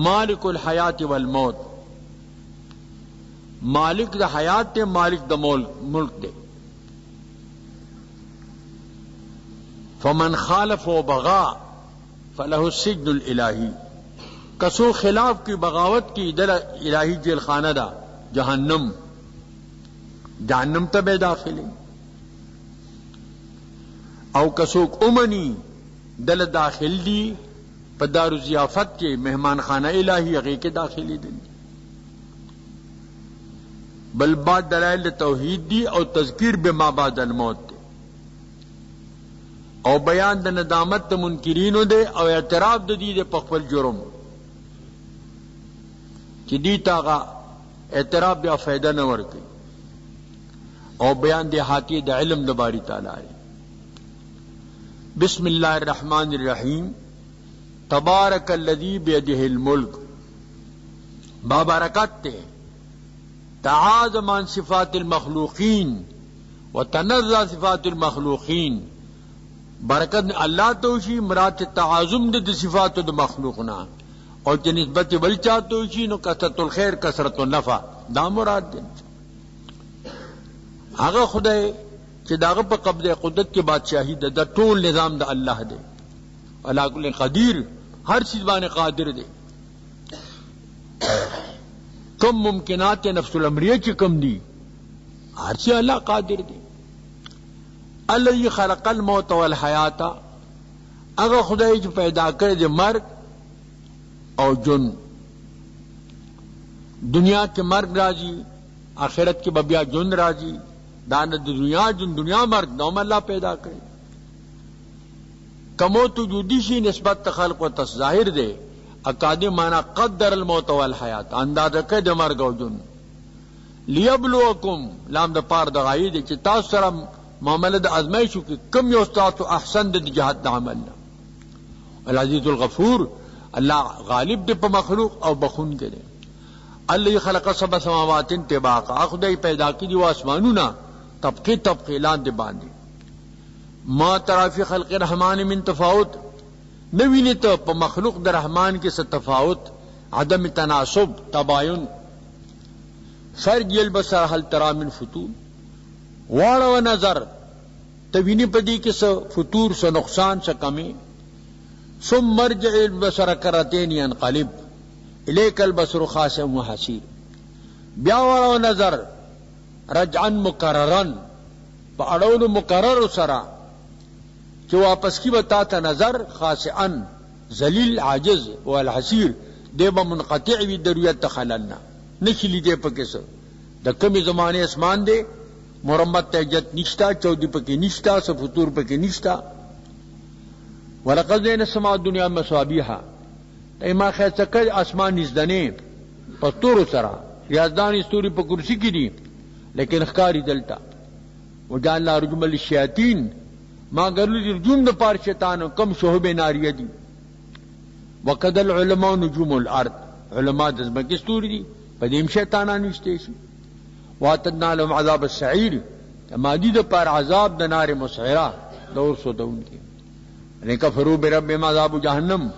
مالک الحیات والموت، مالک دا حیات دے، مالک دا ملک دے. فمن خالف و بغا فلہ السجن الالہی، کسو خلاف کی بغاوت کی دل الہی جیل خانہ دا جہنم تبے داخلی او کسوک امنی دل داخل دی پدار ضیافت کے مہمان خانہ الہی اگے کے داخلی دن بل بعد دلائل توحید دی او تذکیر بما بعد الموت دے او بیان د ندامت د منکرینو دے او اعتراف د دی دے پخپل جرم چی دی تاغا اعتراف بیا فائدہ نہ ورکی او بیان دے حاکی د علم د باری تعالی ہے بسم اللہ الرحمن الرحیم تبارک الذی بیدہ الملک بابرکت تے تعاظم عن صفات المخلوقین وتنزہ صفات المخلوقین برکت اللہ توشی مراد تعاظم د صفات د مخلوقنا اور جو نسبت بلچا توشی نو کثرت الخیر کثرت النفع دا مراد دے آغا خدای کہ داغ پا قبض قدرت کے بادشاہی دا ټول نظام دا اللہ دے اللہ کل قدیر ہر چیز بانے قادر دے کم ممکنات نفس الامریہ چی کم دی ہر چیز اللہ قادر دے الذی خلق الموت والحیات اگر خدای چی پیدا کرے دے مرگ اور جن دنیا کے مرگ راضی آخرت کے ببیا جن راضی داند دنیا جن دنیا مرگ نوم اللہ پیدا کرے کموت وجودی شی نسبت خلق و تصظاہر دے اکادی مانا قدر الموت والحیات اندازہ کہ دے مرگ و جن لیبلوکم لام دا پار دغائی دے چی تاس سرا معاملہ دا ازمائشو کی کم یوستاتو احسن دے جہت دا عمل العزیز الغفور اللہ غالب دے پا مخلوق او بخون کے دے اللہ خلق سبع سماوات طباقا خدای پیدا کی دیو آسمانونا طبقی طبقی لان دے باندے ما ترا فی خلق رحمان من تفاوت نوینی تو پا مخلوق در رحمان کے ست تفاوت عدم تناسب تباین فرج البصر هل ترا من فتور وار و نظر توینی پدی کے سا فتور سا نقصان سا کمی ثم مرجع البصر کرتین ينقلب الیک البصر خاسئ وحسیر بیا وار و نظر رجعا مکررن پا اڑول مکرر سرا کہ واپس کی بتا تا نظر خاسئا ذلیل عاجز والحسیر دے با منقطع وی درویت تخللنا نشلی دے پا کسا دا کمی زمانے اسمان دے مرمت تیجت نشتا چودی پکی نشتا سفتور پکی نشتا وَلَقَدْ زَيَّنَّا السَّمَاءَ الدُّنْيَا بِمَصَابِيحَ ایما خیر چکر آسمان نزدنے پستور سرا ریاضدان استوری پا کرسی کی دی لیکن اخکاری دلتا وجعلنا رجوما للشیاطین ما گرلو دی رجوم دا پار شیطانو کم شہب ناریہ دی وقد العلماء نجوم الارض علماء دزمک استوری دی پدیم شیطانان نشتیشی واتدنا لهم عذاب السعیر مادی دا پار عذاب دا نار مسعرہ دور سو دون کی کفروا بربهم عذاب جہنم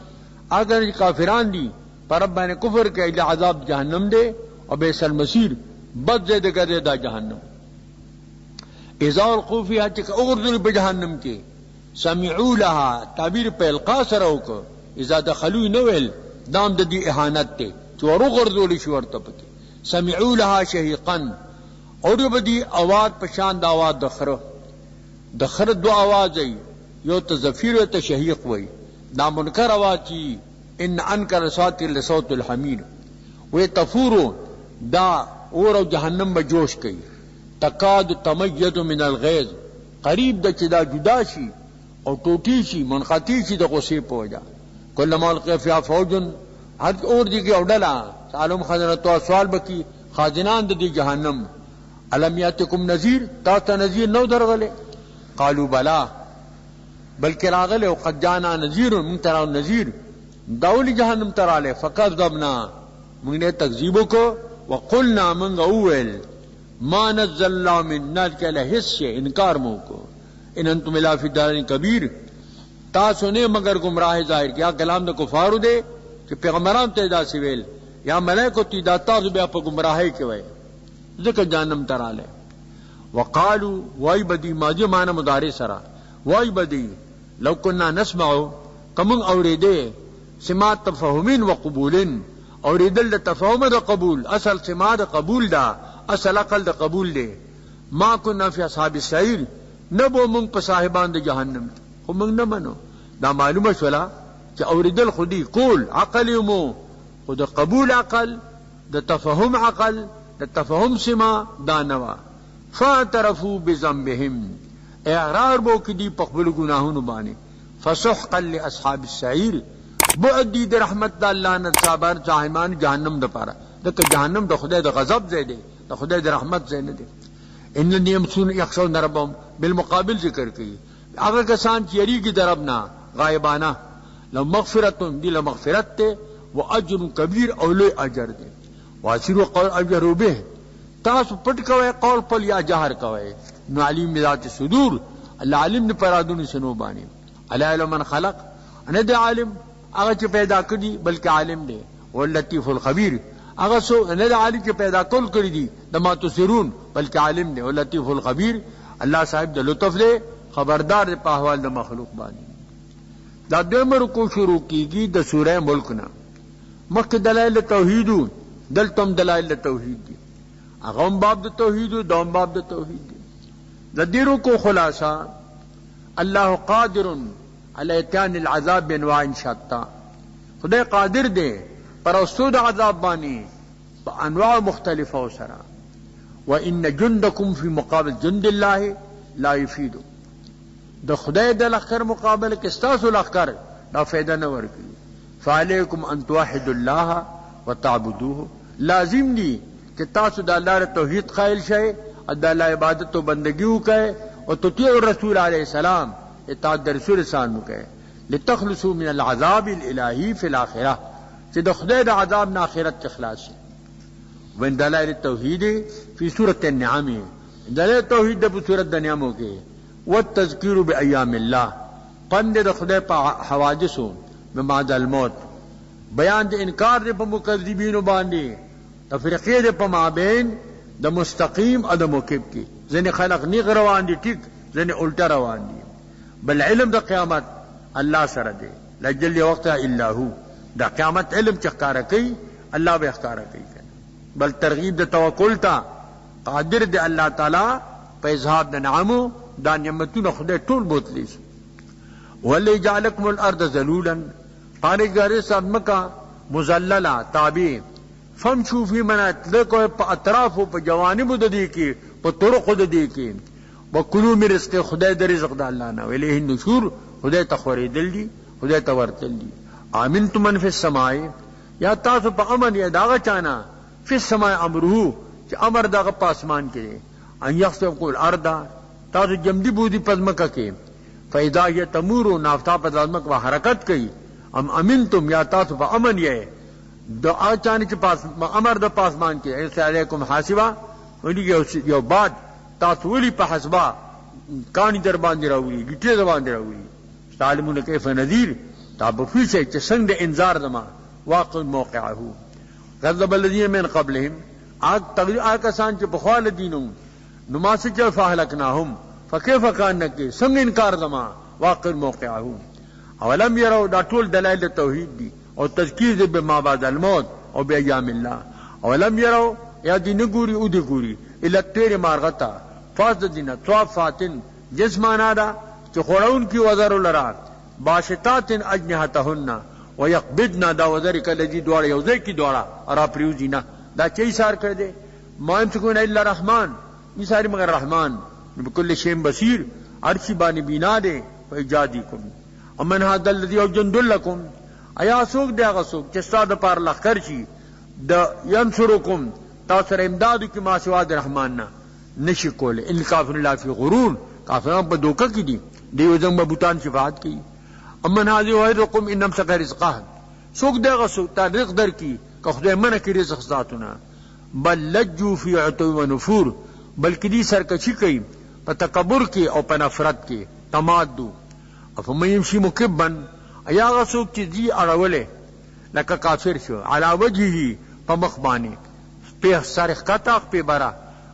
اگر کافران دی پر رب نے کفر کے عذاب جہنم دے اور بیس المصیر بد زید کرے دا جہنم اذا القوا فیہا چکا اغردل بجہنم کے سمعوا لها تعبیر پہ القا سرو کو اذا دخلوا نویل دام دا دی احانت تے چور اغردل شورتا پکی سمعوا لها شہیقا اور بدی آواز پشاند آواز دخر دو آواز ای یو تزفیر و تشہیق وی دا منکر آواز چی ان انکر صوت لصوت الحمیر وی تفورو دا اورو جہنم بجوش کئی تقاد تمید من الغیظ قریب دا چدا جدا شی اور ٹوٹی شی منقطی شی دا غصے پہ وجہ کل مالقی فیا فوجن ہر اور دی کی اوڈلا سالم خزنتو سوال بکی خازنان دا دی جہنم علم یاتکم نذیر تاستا نذیر نو درغلے قالوا بلا بلکہ راغلے وقد جانا نذیر من تراو نذیر داولی جہنم ترالے فکذبنا من نے تکذیبوں کو وقلنا من اول ما نزل اللہ من نال کے حص سے انکار مو کو ان انتم الا فی دار کبیر تاسو نے مگر گمراہ ظاہر کیا کلام دے کفار دے کہ پیغمبران تے دا سویل یا ملائکہ تی دا تاسو بیا پ گمراہی کے وے ذکر جہنم ترالے وقالوا وای بدی ماضی معنی مضارع سرا وای بدی لو کننا نسمعو کمن اوریدے سما تفهمین و قبولن اوریدل د تفهم د قبول اصل سما د قبول دا اصل عقل د قبول دی ما كنا فی اصحاب السعیر نبو من په صاحبان د جهنم خو موږ نه منو دا معلومه شولا چې اوریدل خودی قول عقل مو خو د قبول عقل د تفهم عقل د تفهم سما دا نوا فاعترفوا بذنبهم اعرار بو کی دی په خپل ګناهونو باندې فسحقا لاصحاب السعیر بعد دی د رحمت د الله نه صابر صاحبان جهنم د پاره دغه جهنم د خدای د غضب ځای دی د خدای د رحمت ځای نه دی ان النیمسون یخشون ربهم بالمقابل ذکر کوي هغه کسان چې یریږي د رب نه غایبانه لو مغفرت دی له مغفرت ته واجر کبیر او لوی اجر دی واسروا قول اجروا به تاسو پټ کوئ قول پر یا جهر کوئ نو علیم بذات صدور الله علم نه پرادونی سنو باندې الا علم من خلق نه دی عالم هغه چې پیدا کړي بلکې عالم دی واللطیف الخبیر هغه سو نه دی عالم چې پیدا کول کړی دي د ما تسرون بلکې عالم دی واللطیف الخبیر الله صاحب د لطف دی خبردار په احوال د مخلوق باندې دا دویم رکوع شروع کیږي د سوره ملک نه مخکې دلایل توحید دلتم دلایل توحید دي هغه باب د توحید او دوم باب د توحید دي د دې رکوع خلاصہ الله قادر علی اتیان العذاب بانواع شتى خدای قادر دی پر اوسود عذاب باندې په انواع مختلفه سره وان جندکم فی مقابل جند الله لا یفید د خدای د لخر مقابله کې تاسو لخر دا فائدہ نه ورکړي فعلیکم ان توحدوا الله وتعبدوه لازم دی کہ تاسو د الله توحید قائل شئ او د الله عبادت او بندگی وکړئ او تطیع الرسول علیه السلام اطاعت رسول سان وکړئ لتخلصوا من العذاب الالهی فی الاخره چې د خدای د عذاب نه آخرت اخلاص شي وین دلائل التوحید فی سورۃ النعم دلائل توحید د سورۃ النعم کې والتذکیر بایام الله پند د خدای په حوادثو بعد الموت بیان د انکار د مکذبین باندې تفریقی د په مابین د مستقیم او د موکب کې ځنې خلق نیغ روان دي ټیک ځنې الټا روان دي بل علم د قیامت الله سره دی لجل وقت الا هو دا قیامت علم چې ښکارا کوي الله به ښکارا کوي بل ترغیب د توکل ته قادر دی الله تعالی په اظهار د نعمو دا نعمتونه خدای ټول بوتلی شي ولی جعلکم الارض ذلولا پانګاری سمکا مذللا تابع فمشوا فی مناطق په اطراف او په جوانب د دې کې په طرق د دې کې وکلوا من رزق خدای د رزق د الله نه الیه النشور خدای ته خوریدل دي خدای ته ورتل دي امنتم من فی السماء یا تاسو په امن یا داغه چانا فی السماء امره چې امر دغه په اسمان کې ان یخسف الارض تاسو جمدی بودی پزمکه کې فاذا هي تمور نافتا په ځمک وا حرکت کوي ام امنتم یا تاسو په امن یې د اچانه چې پاس امر د پاسمان کې ایسا علیکم حاسبا ولې یو بعد تاسو ولي په حسبا کانی در باندې راوي ګټه در باندې راوي سالمون کیف نذیر تاسو په شي چې څنګه انذار دما واقع موقعه غضب الذين من قبلهم اګ کسان چې په خپل دینو نو ما چې فهلکناهم فكيف كان نکي څنګه انکار دما واقع موقعه اولم يروا دا ټول دلائل توحید دي او تذکیر دې به ما بعد الموت او به ایام الله اولم يروا یا دې نه ګوري او دې ګوري الا تیر مارغتا فاز دینه طوافاتن جسمانا دا چې خورون کی وزر لرا باشتات اجنحتهن ويقبضن دا وزر کله دي دوړ یو ځای کی دوړه را پریوزینا دا چي سار کړ دې ما يمسكون الا الرحمن مثال مگر رحمان بكل شيء بصير عرش باندې بنا دے فیجادیکم امن هذا الذي يجند لكم ایا سوق دی هغه سوق چې ستاسو پر لخر شي د ينصركم تاسو امداد کی ما سوا د رحمان نه نشي کول ان کافر الله فی غرور کافران په دوکه کې دي دیو زم بوتان شفاعت کی امن هذا ويرقم انم سقر رزقه سوق دی هغه سوق تا رزق در کی که خدای منه کی رزق ذاتونه بل لجوا فی عتو و نفور بلکې دې سرکشي کوي په تکبر کې او په نفرت کې تمادو افمن يمشي مكبا ایا غسوک چې دی اړولې لکه کافر شو علا وجهه په مخ باندې په سر خطا په برا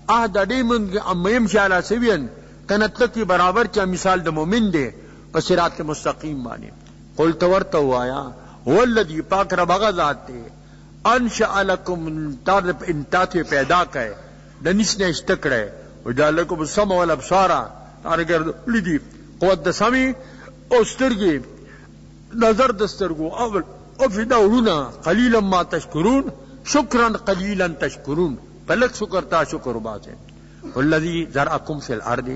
د دې من ام يمشي علی سوین کنت برابر چې مثال د مؤمن دی په صراط مستقیم باندې قل تورت وایا هو الذی پاک رب هغه ذات دی انشأ لکم انتاته پیدا کئے دنس نے اشتکڑے وجعل لکم السمع والابصار تارگر لدی قوت د سمع او سترګې نظر د سترګو او فدا ورونه قلیلا ما تشکرون شکرا قلیلا تشکرون پلک شکر تا شکر باسه والذی ذرأکم فی الارض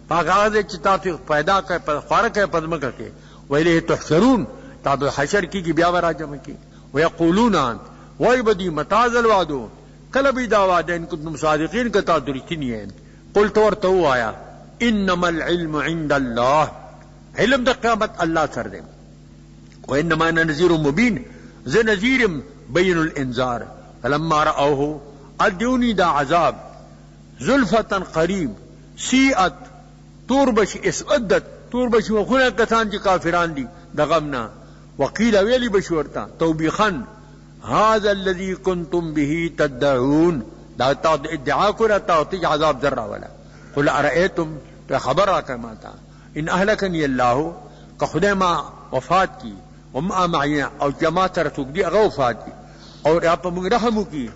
پاک هغه چې تاسو پیدا کئ خوار کئ پدمکه کې ویلیه تحشرون تاسو حشر کی بیا راجم کی ویقولون وای بدی متاز الوعدو کله بی دا وعده ان کنتم صادقین کتا درشتنی ہے قل تورته وایا انما العلم عند الله علم د قیامت الله سره دی وانما انا نذیر مبین ذ نذیر بین الانذار فلما راوه ادونی دا عذاب زلفتا قریب سیئت توربش اسودت توربش وخونه کسان چې کافران دي دغمنا وقیل ویلی بشورتا توبیخا هذا الذي كنتم به تدعون دا ادعا کرا تعطي عذاب ذرہ ولا قل ارأيتم تو خبر آکر ماتا ان اہلکنی اللہ کا خدا ما وفات کی وما معینا او جماعت رسوک دی اغا وفات کی اور آپ من رحمو کی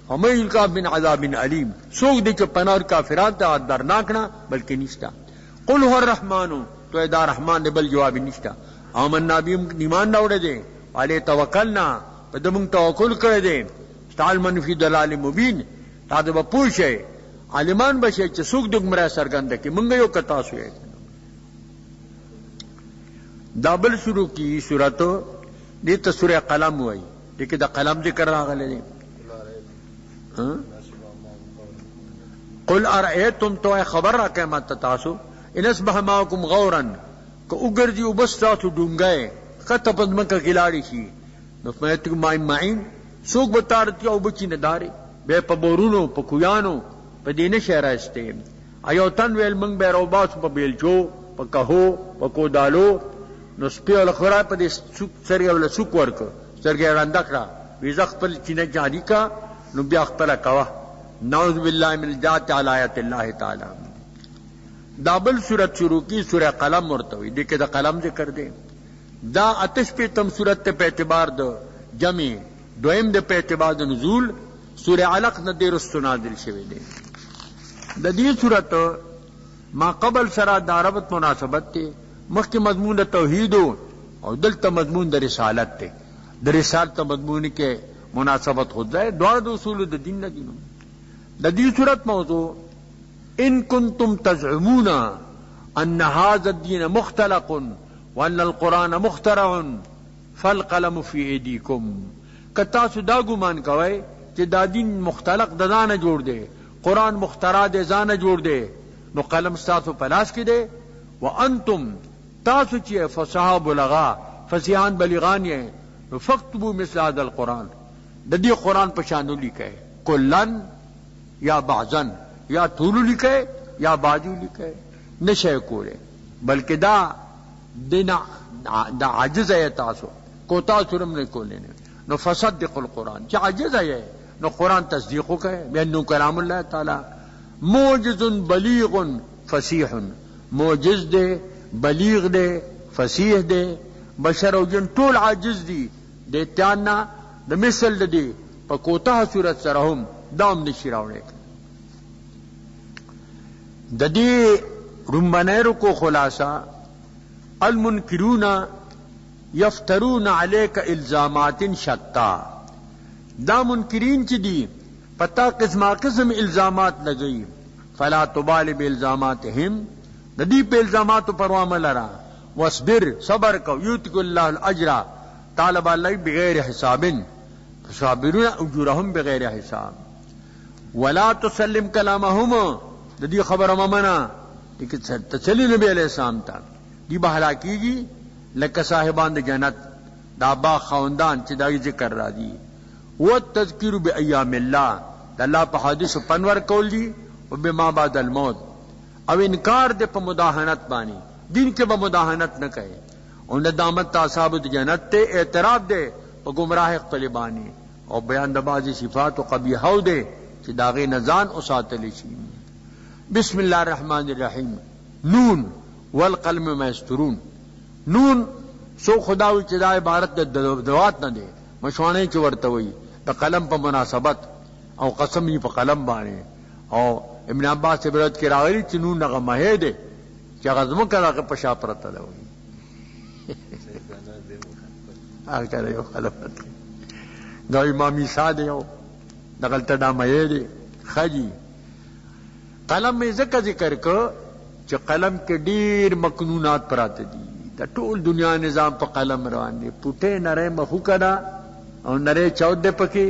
ومن یلقا من عذاب علیم سوک دی کہ پنار کافران تا درناکنا بلکہ نشتا قل هو الرحمن تو ادا رحمان دے بل جواب نشتا آمنا بیم ایمان نوڑے دے والے توکلنا دمونږ توکل کړی دی تعال من فی دلال مبین تا د پوښی عالمان بشي چې څوک د ګمراه سرګند کی مونږ یو کتا سوې دابل شروع کی سورۃ دې ته سورہ قلم وای دغه د قلم ذکر راغلی دی قل ارئیتم تو خبر را کما تاسو ان اصبح ماکم غورا کو وګرځي وبستاسو ډونګای کته پدمکه کلاړی شي نو فیتکم معین سوک بتارتی او بچی نداری بے پا بورونو پا کویانو پا دین شہرستے ایو تن ویل منگ بے روباسو پا بیلچو پا کہو پا کودالو نو سپیو لخورائی پا دی سرگی اولا سوک ورکو سرگی رندک را ویزق پل چینک جانی کا نو بیاخ پلا کوا نعوذ باللہ من الجات علی آیت اللہ تعالی دابل صورت شروع کی سورہ قلم مرتوی دیکھے دا قلم ذکر دے دا اتش پہ تم صورت پہ اعتبار دو جمع دویم دے پہ اعتبار دو نزول سورہ علق ندیر استنادل شوی دے دا دی صورت ما قبل سرا داربت مناسبت تے مخی مضمون دا توحیدو اور دلتا مضمون دا رسالت تے دا رسالت مضمون کے مناسبت خود جائے دوار دو اصول دا دین ندینو دا دی صورت موضوع ان کنتم تزعمون ان هذا الدین مختلق وان القرآن مخترع فالقلم فی ایدیکم کتاسو دا گمان کوئے کہ دا دین مختلق دا زان جوڑ دے قرآن مخترع دے زان جوڑ دے نو قلم ستاسو پلاس کی دے وانتم تاسو چیئے فصحا بلغا فصیحان بلغانی ہے نو فاکتبو مثل هذا القرآن دا دی قرآن پشانو لکھے کلن یا بعضن یا طولو لکھے یا باجو لکھے نشے کولے بلکہ دا عجز ہے تاسو کو تاسو رم نے کولے نو فصدق القرآن چا عجز ہے نو قرآن تصدیقو کہے بینو کلام اللہ تعالی موجز بلیغ فصیح موجز دے بلیغ دے فصیح دے بشر و جن طول عاجز دی دے تیانا دا مثل دی پا کوتاہ صورت سرہم دام نشی راوڑے دا دی رمبنیرو کو خلاصہ المنکرون یفترون علیک الزامات شتا دا منکرین چی دی پتا قسم قسم الزامات لگئی فلا تبال بالزاماتهم دا دی پہ الزامات پروام لرا واصبر صبر کو یوتک اللہ الاجر طالب اللہ بغیر حساب صابرون اجورهم بغیر حساب ولا تسلم کلامهم دا دی خبر ممنا لیکن تسلی نبی علیہ السلام تا دی بحلا کی گی لکہ صاحبان دا جنت دا با خوندان چی دا ذکر را دی والتذکیر بی ایام اللہ دا اللہ پا حادث پنور کول دی و بما بعد الموت او انکار دے پا مداہنت بانی دین کے با مداہنت نہ کہے انہیں دامت تاصاب جنت تے اعتراف دے پا گمراہ قلبانی اور بیان دا بازی صفات و قبیحو دے چی داغی نزان اساتلی شیم بسم اللہ الرحمن الرحیم نون والقلم ما یسطرون نون سو خداوی چې دا عبارت د دوات نه دی، مشوانه کې ورته وي د قلم په مناسبت او قسم یې په قلم باندې. او ابن عباس عبرت کې راغلی چې نون هغه مهې دی چې هغه ځمکه هغه په شا پرته ده وي. هغه کله یو خلافت دا امام عیسی دی او دغلته دا مهې دی خجی. قلم میں ذکر کو چې قلم کې ډیر مکنونات پراته دي. دا ټول دنیا نظام په قلم روان دي. پټه نره مخو کړه او نره چود پکې.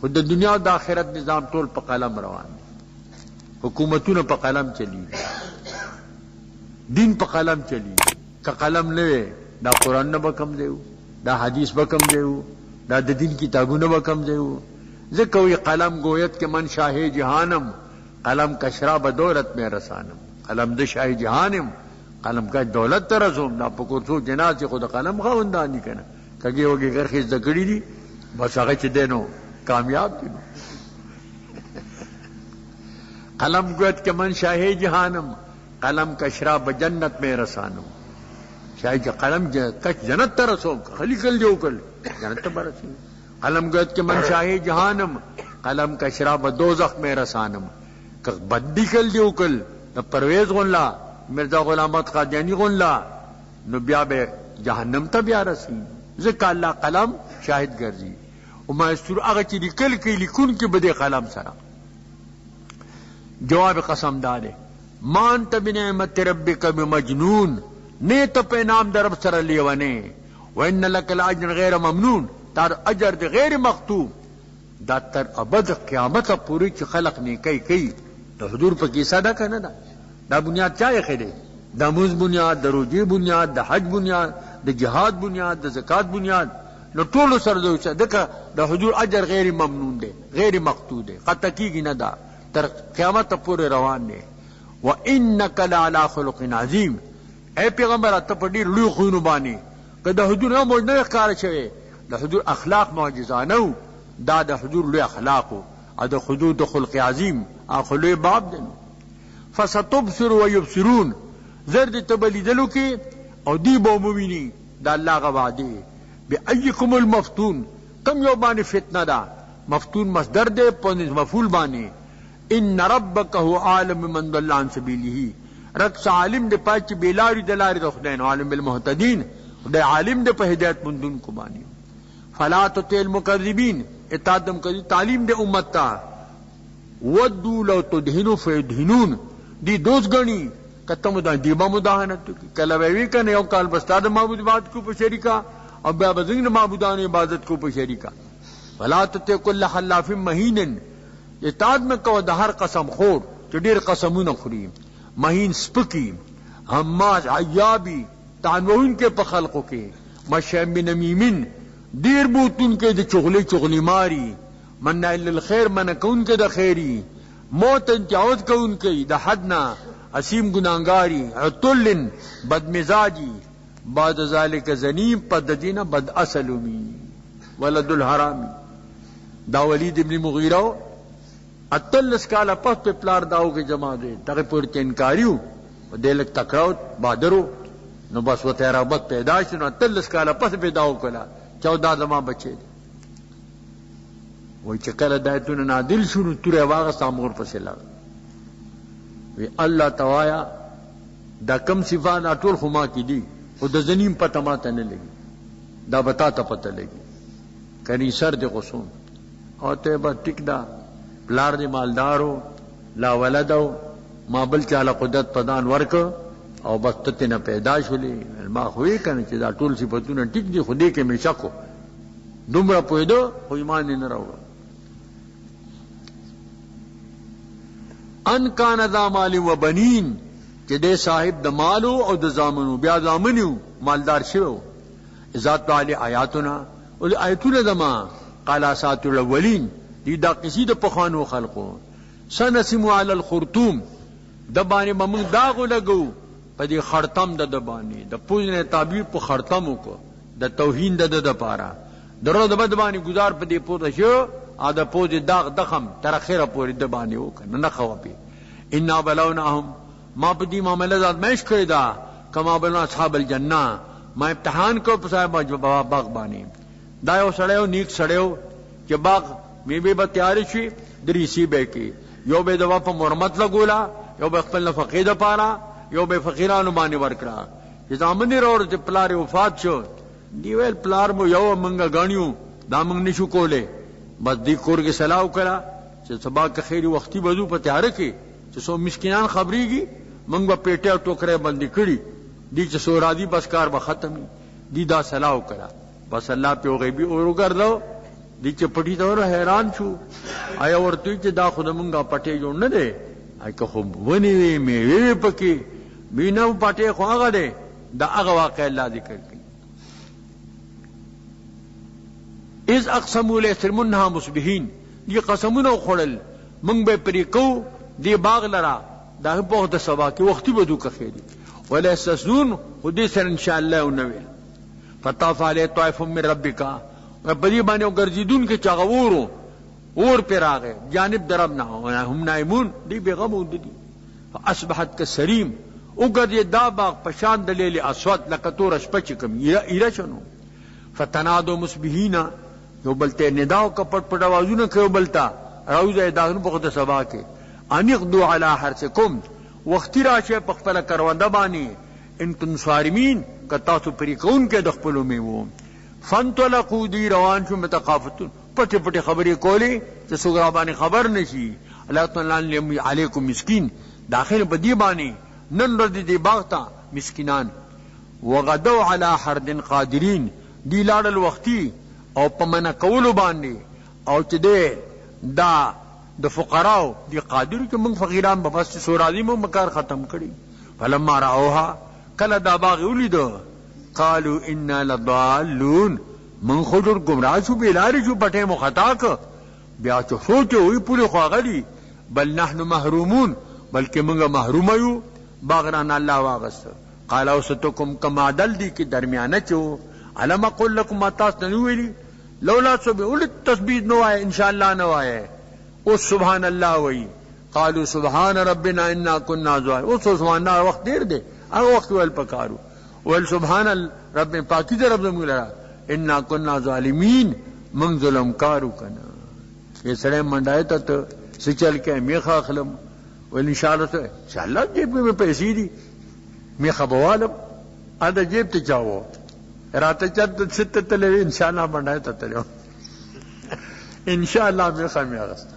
او د دنیا او د آخرت نظام ټول په قلم روان دي. حکومتونه په قلم چلی، دین په قلم چلی. که قلم نه دا قرآن نه بکم دیو، دا حدیث بکم دیو، دا د دین کتابونه بکم دیو. ذکر وی قلم گویت کہ من شاہ جہانم، قلم کا شراب دولت میں رسانم. قلم د شاہ جہانم، قلم کا دولت ترسوم. دا پکورسو جناز سے خود قلم خواندانی کنا کگی وگی غرخیز دکڑی دی بس آگے چھ دینو کامیاب دی. قلم گویت کہ من شاہ جہانم، قلم کا شراب جنت میں رسانم. شاہ قلم کچھ جنت ترسوم خلی کل جو کل جنت برسیم. قلم گویت کہ من شاہ جہانم، قلم کا شراب دوزخ میں رسانم. بدی کل دیو کل نو پرویز غنلا مرزا غلام احمد قادیانی غنلا نو بیا بے جہنم تا بیا رسی. ذکر اللہ قلم شاہد گرزی. مائستور اگر چی لکل کی لکن کی بدے قلم سرا. جواب قسم دارے ما انت بنعمت ربک بمجنون، نیت پہ نام در رب سر لیوانے. وان لک الاجر غیر ممنون، تار اجر دے غیر مختوم. دا تر ابد قیامت پوری چی خلق نیکی کئی. دا حضور پا کیسا دا کنا دا بنیاد چاہے خیدے. دا موز بنیاد، دا روجی بنیاد، دا حج بنیاد، دا جہاد بنیاد، دا زکاة بنیاد. نو طولو سر دوشا دکا دا حضور اجر غیر ممنون دے، غیر مقتو دے، قطع کی گی ندا تر قیامت پورے روان دے. وَإِنَّكَ لَعَلَىٰ خُلُقٍ عَظِيمٍ. اے پیغمبر اتا پر دیر لوی خونو بانی کہ دا حضور نا موجنہ اخکار شوے. دا حضور اخلاق معجزانو، دا حضور لوی اخلاقو، دا حضور دا خلق عظیم آخلوی باب دنو. فَسَتُبْصِرُ وَيُبْصِرُونَ. زرد تبلی دلو کی او دی بو مومینی دا اللہ غوادے. بِأَيِّكُمُ الْمَفْتُونَ. کم یو بانی فتنہ دا مفتون مصدر دے پونس مفعول بانے. ان ربک هو عالم من ضل عن سبیلہ. رب سا عالم دے پاچ بیلاری دلاری دخدین، عالم بالمحتدین دے عالم دے پہ ہدایت مندون کو بانی. فلا تطع المکذبین. اتادم کذی تعلیم دے امت تا. ودو لو تدہنو فیدہنون. دی دوست گنی کتم دا دیبا مداہنت کی کلویوی کا نیو کال بستاد معبود بات کو پشریکا اور بیا بزنگ معبودان عبادت کو پشریکا. فلا تطع کل حلاف مہین. اتاد میں کو دہر قسم خور چڈیر قسمون خوریم. مہین سپکی حماز عیابی تانوہن کے پخلقوں کے. مشیم بنمیمن دیر بوتن کے دے چغلی چغلی ماری. منع للخیر منکون کے دا خیری. موت انتعوذ کون کے دا حدنا اسیم گناہگاری. عطلن بدمزاجی بعد ذالک زنیم پددین بد اسلمی. ولد الحرامی. دا ولید ابن مغیرہ اتلس کالا پس پہ پلار داو کے جمع دے تاکہ پورتے انکاریو دیلک تکراو بادرو نو بس و تیرا بد پیداش نو اتلس کالا پس پہ داو کلا 14 زمان بچے دے. وہی چکل دایتون نادل شروع تورے واغستا مور پسے لگا. وی اللہ توایا دا کم صفات اٹول خما کی دی او دا زنیم پتہ ماتا نہ لگی، دا بتا تا پتہ لگی. کنی سر دے قصون او تے با ٹک دا پلار دی مالدارو لا ولدو ما بل چالا قدرت پدان ورک او بس تتنا پیداش ہولی. ما خوئی کنا چی دا طول صفتونا ٹک دی خودی کے میں شکو دمرا پویدو خو ایمان دی نراؤ. ان کان ذا مال و بنین چی دے صاحب دا مالو او دا زامنو بیا زامنیو مالدار شو. ذات علی آیاتنا او آیتون دما قال اساطیر الاولین دی دا قصید پخوانو خلقو. سنسمو علی الخرطوم دبانی ممون داغو لگو پا دی خرطم دا دبانی دا پوزن تعبیر پا خرطمو کو دا توہین دا دا پارا درو دا بدبانی گزار پا دی پوزا شو آدھا پوز داغ دخم تر خیر پوری دبانی ہو کر ننخوا پی. انا بلوناہم ما پا دی معاملہ ذات میش کردہ کما بلونا اصحاب الجنہ ما امتحان کو په صاحب باغ باندې دا یو سړیو نیک سړیو چې باغ میوه به تیار شي دریسی به کې یو به دوا په مرمت لګولا یو به خپل نفقې د پاره یو به فقیرانو باندې ورکړه چې زامنې راوړ چې پلار وفات شو دی ویل پلار مو یو منګه غاڼیو دا موږ نشو کوله بس دی کور کې سلام وکړه چې سبا که خیری وختي بدو په تیار کې چې سو مسکینان خبريږي موږ په پیټه او ټوکره باندې کړی دی چې سو راضي بس کار به ختم دی دا سلام وکړه بس الله په غیبی اور وګرځاو دی چې پټی ته حیران شو آیا ورته چې دا خود موږ پټه جوړ نه دی آی که خو ونی میوه پکې بینو پټه خو هغه دی دا هغه واقع الله ذکر کوي اذ اقسموا ليصرمنها مصبحين دی قسمونه خوړل موږ به پرې کو دی باغ لرا دا په د سبا کې وختي بدو که خېری ولا يستسنون ودي سر ان شاء الله ونوي فطاف عليه طائف من ربك وبدي باندې ګرځیدون کې چاغورو اور پر راغه جانب دربنا هم نائمون دی بغم ودي فاصبحت كسريم وګرځي دا باغ پشان د لیل اسود لکتور شپچ کم ایره شنو فتنادوا مصبحين یو بلته نداو کپټ پټ आवाजونه کوي بلتا راوځي داغنو په خود سبا کې انقضوا على حرثكم وختي راشه په خپل کرونده باندې ان تم صارمین کتا تو پری کون کې د خپل میوه فانطلقوا دی روان شو متقافتون پټ پټ خبرې کولی چې سوګرا باندې خبر نشي الله تعالی علیکم مسکین داخل په دی باندې نن ورځ دی باغ ته مسکینان وغدوا على حرد قادرین دی لاړل وختي او پمنه کولو باندې او چې دی دا د فقراو دی قادر چې موږ فقیران به بس سورازی مو مکار ختم کړي فلما راوها کله دا باغ ولیدو قالوا انا لضالون من خودر گمراه شو بیلاری شو پټه مو خطا ک بیا چې سوچو وی پوره خواغلی بل نحن محرومون بلکې موږ محروم یو باغران الله واغست قال اوستکم کما دل دی کی درمیانه چو علم اقول لكم اتاس نویلی لولا صبح ولت تثبیت نو آئے انشاءاللہ نو آئے او سبحان اللہ وی قالوا سبحان ربنا انا كنا ظالمين او سبحان اللہ وقت دیر دے او وقت ول پکارو ول سبحان رب پاکی دے رب مولا انا كنا ظالمین من ظلم کارو کنا یہ سڑے منڈائے ته سچل کے میخا خلم ول انشاءاللہ جیب میں پیسے دی میخا بوالم ادا جیب ته چاو راته چت ست تلوي ان شاء الله باندې ته تلو ان شاء الله مې خامي اغست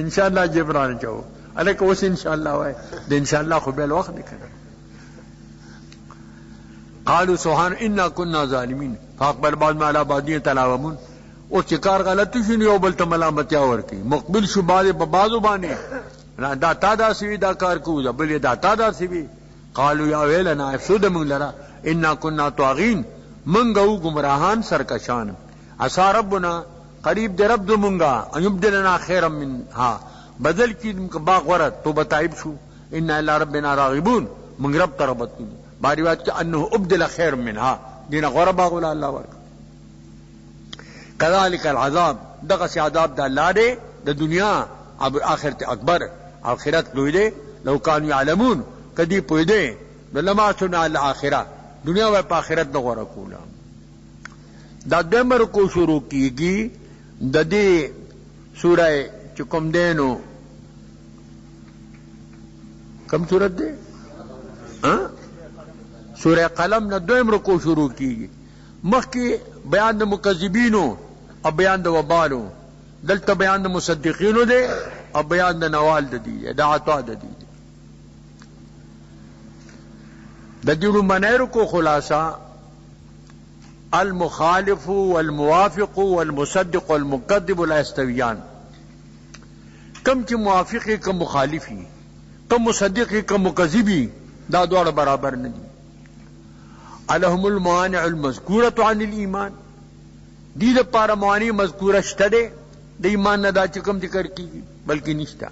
ان شاء الله جبران چاو الک اوس ان شاء الله وای د ان شاء الله خو به وخت نکړه قالوا سبحان انا كنا ظالمين فاقبل بعض ما على بعض تلاومون او چې کار غلط شي یو بل ته ملامتیا ورکی مقبل شو بعض په بعضو باندې دا تا دا سی دا کار کو بل دا تا دا سی قالوا يا ويلنا افسد من لرا انا كنا طاغين منگو گمراہان سرکشان عسى ربنا قریب دے رب دو منگا ان یبدلنا خیرا منها بدل کی باغ ورد تو بتائب شو انا الى ربنا راغبون من رب تربت باری بات کہ انه ابدل خیر منها دینا غرب باغ ولا اللہ ورک كذلك العذاب دغس عذاب دا اللہ دے دا دنیا اب آخرت اکبر آخرت لوی دے لو كانوا يعلمون کدی پوی دے لما سنا الاخرہ دنیا و په آخرت د غوړه کوله دا دمر کو شروع کیږي د دې سوره چې کوم دینو کوم سوره ده سوره قلم نه دمر کو شروع کیږي مخکې بیان د مکذبینو او بیان د وبالو دلته بیان د مصدقینو ده او بیان د نوال د دي د عطا د دي دجل منیر کو خلاصہ المخالف والموافق والمصدق والمكذب لا يستويان کم چې موافقی کم مخالفی کم مصدقی کم مکذبی دا دوڑ برابر نه دي الهم الموانع المذکورة عن الایمان دی د پاره موانع مذکوره شته د ایمان نه دا چې کم ذکر کیږي بلکې نشته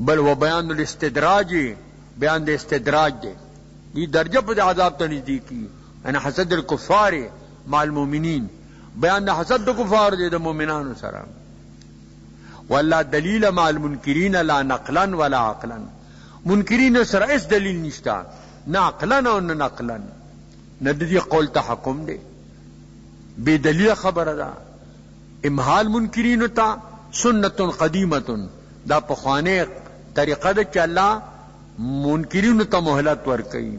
بل و بیان الاستدراج بیان د استدراج دی دی درجہ پر عذاب تا نزدیکی انا حسد الکفار مع المومنین بیان دا حسد دا کفار دے دا مومنان سرا واللہ دلیل مع المنکرین لا نقلا ولا عقلا منکرین سرا اس دلیل نشتا نا عقلا و نا نقلا ندی قول تحکم دے بے دلیل خبر دا امحال منکرین تا سنت قدیمت دا پخوانے طریقہ دا چا اللہ منکرین تا مہلت ورکی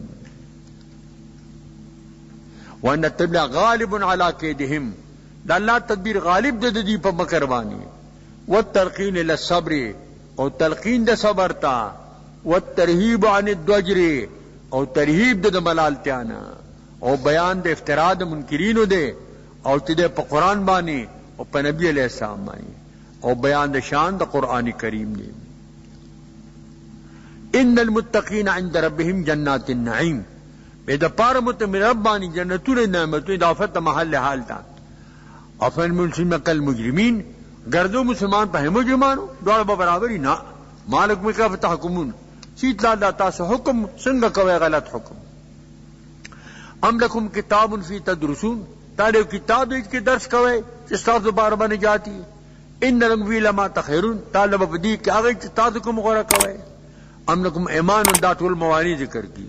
وان تبلیغ غالب علی کیدہم دا اللہ تدبیر غالب دے دی پا مکربانی والتلقین للصبر او تلقین دا صبر تا والترہیب عن الدوجر او ترہیب دا ملالتیانا او بیان دا افتراد منکرینو دے او تدے پا قرآن بانی او پا نبی علیہ السلام بانی او بیان دا شان دا قرآن کریم دے ان المتقین عند ربهم جنات النعیم بے دا پار متمرب بانی جنتون نعمتون اضافت محل حال تا افن مسلم کل مجرمین گردو مسلمان پہ مجرمانو دوڑا با برابری نا مالک میں کیف تحکمون سیت لا تاسو حکم سنگا کوئے غلط حکم ام لکم کتاب فی تدرسون تالیو کتاب دیکھ کے درس کوئے چستاز بار بن جاتی ان لکم فی لما تخیرون تالیو بدیک کے آگئی چستاز کم غورا کوئے ام لکم ایمان دات الموانی ذکر کی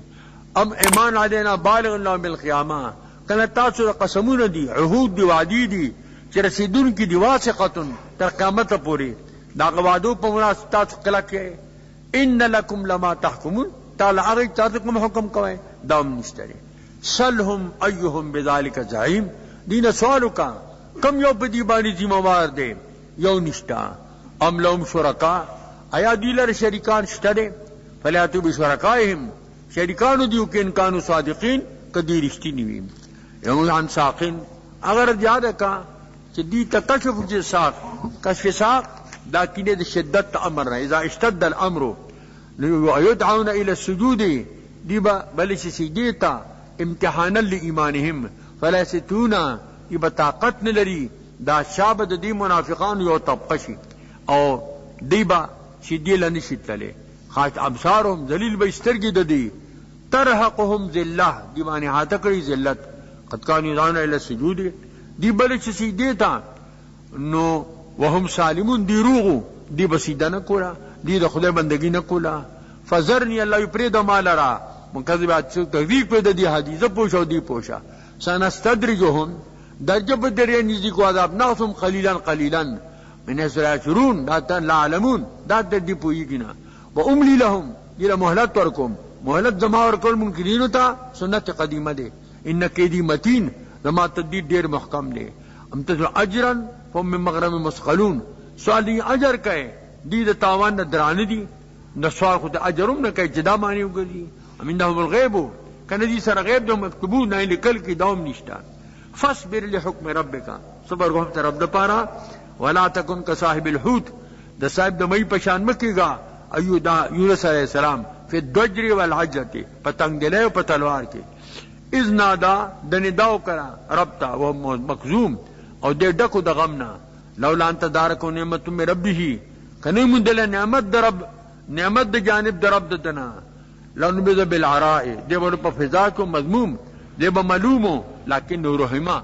ام ایمان علینا بالغ اللہ بالقیامہ کنا تاسو قسمون دی عہود دی وعدی دی چی رسیدون کی دی واسقتن تر قیامت پوری دا قوادو پا مناسب تاسو قلق کے ان لکم لما تحکمون تالا آگئی تاسو کم حکم کوئے دام نشترے سلہم ایہم بذالک زعیم دین سوالو کا کم یو بدی بانی ذمہ دے یو نشتا ام لهم شرکا آیا دیلر شریکان شترے فلیاتو بشرکائہم شریکانو دیو کہ انکانو صادقین کدی رشتی نویم یوم عن ساقین اگر یاد کا کہ دی تکشف جی ساق کشف ساق دا کینے دی شدت امر رہا اذا اشتد الامر یدعون الى السجود دی بلش سجدیتا امتحانا لایمانہم فلیستونا دی بطاقت نلری دا شابد دی منافقان یو طبقشی او دی با شدیل نشد تلے خاص ابصارهم ذلیل بسترگی دی ترحقهم ذلہ دی معنی ہاتکڑی ذلت قد کانوا یدعون الى السجود دی بلش سجدیتا نو وهم سالمون دی روغو دی بسیدہ نکولا دی دا خدا بندگی نکولا فذرنی اللہ پرید مالرا مکذبات تحقیق پیدا دی حدیث پوشا و دی پوشا سنستدرجهم درجب دریا نزدی کو عذاب ناصم قلیلا قلیلا من اسرع شرون داتا لا علمون داتا دی پوئی گنا و املی لهم دی محلت ورکم محلت زما ورکل منکرینو تا سنت قدیمہ دے ان قیدی متین زما تدید دیر محکم دے امتدل اجرا فهم من مغرم مسقلون سوال دی اجر کہے دی دا تاوان دا دران دی دا سوال خود اجرم نکے جدا مانی ہوگی امندہم الغیبو کندی سر غیب دو مکتبون نائن لکل کی دوم نشتا فاصبر لحکم ربکا صبر گفت رب دا پارا ولا تکن کا صاحب الحوت دا صاحب دا مئی پشان مکی گا ایو دا یونس علیہ السلام فی الدجر والحجت پتنگ دلے و پتلوار کے اذ نادا دنداو کرا ربتا وہ مقزوم او دے ڈکو دا غمنا لولا انت دارکو نعمت میں ربی ہی کنی من دل نعمت دا رب نعمت دا جانب دا رب دا دنا لنبذ بالعراء دے بنو پا فضا کو مضموم دے با ملومو لیکن رحمہ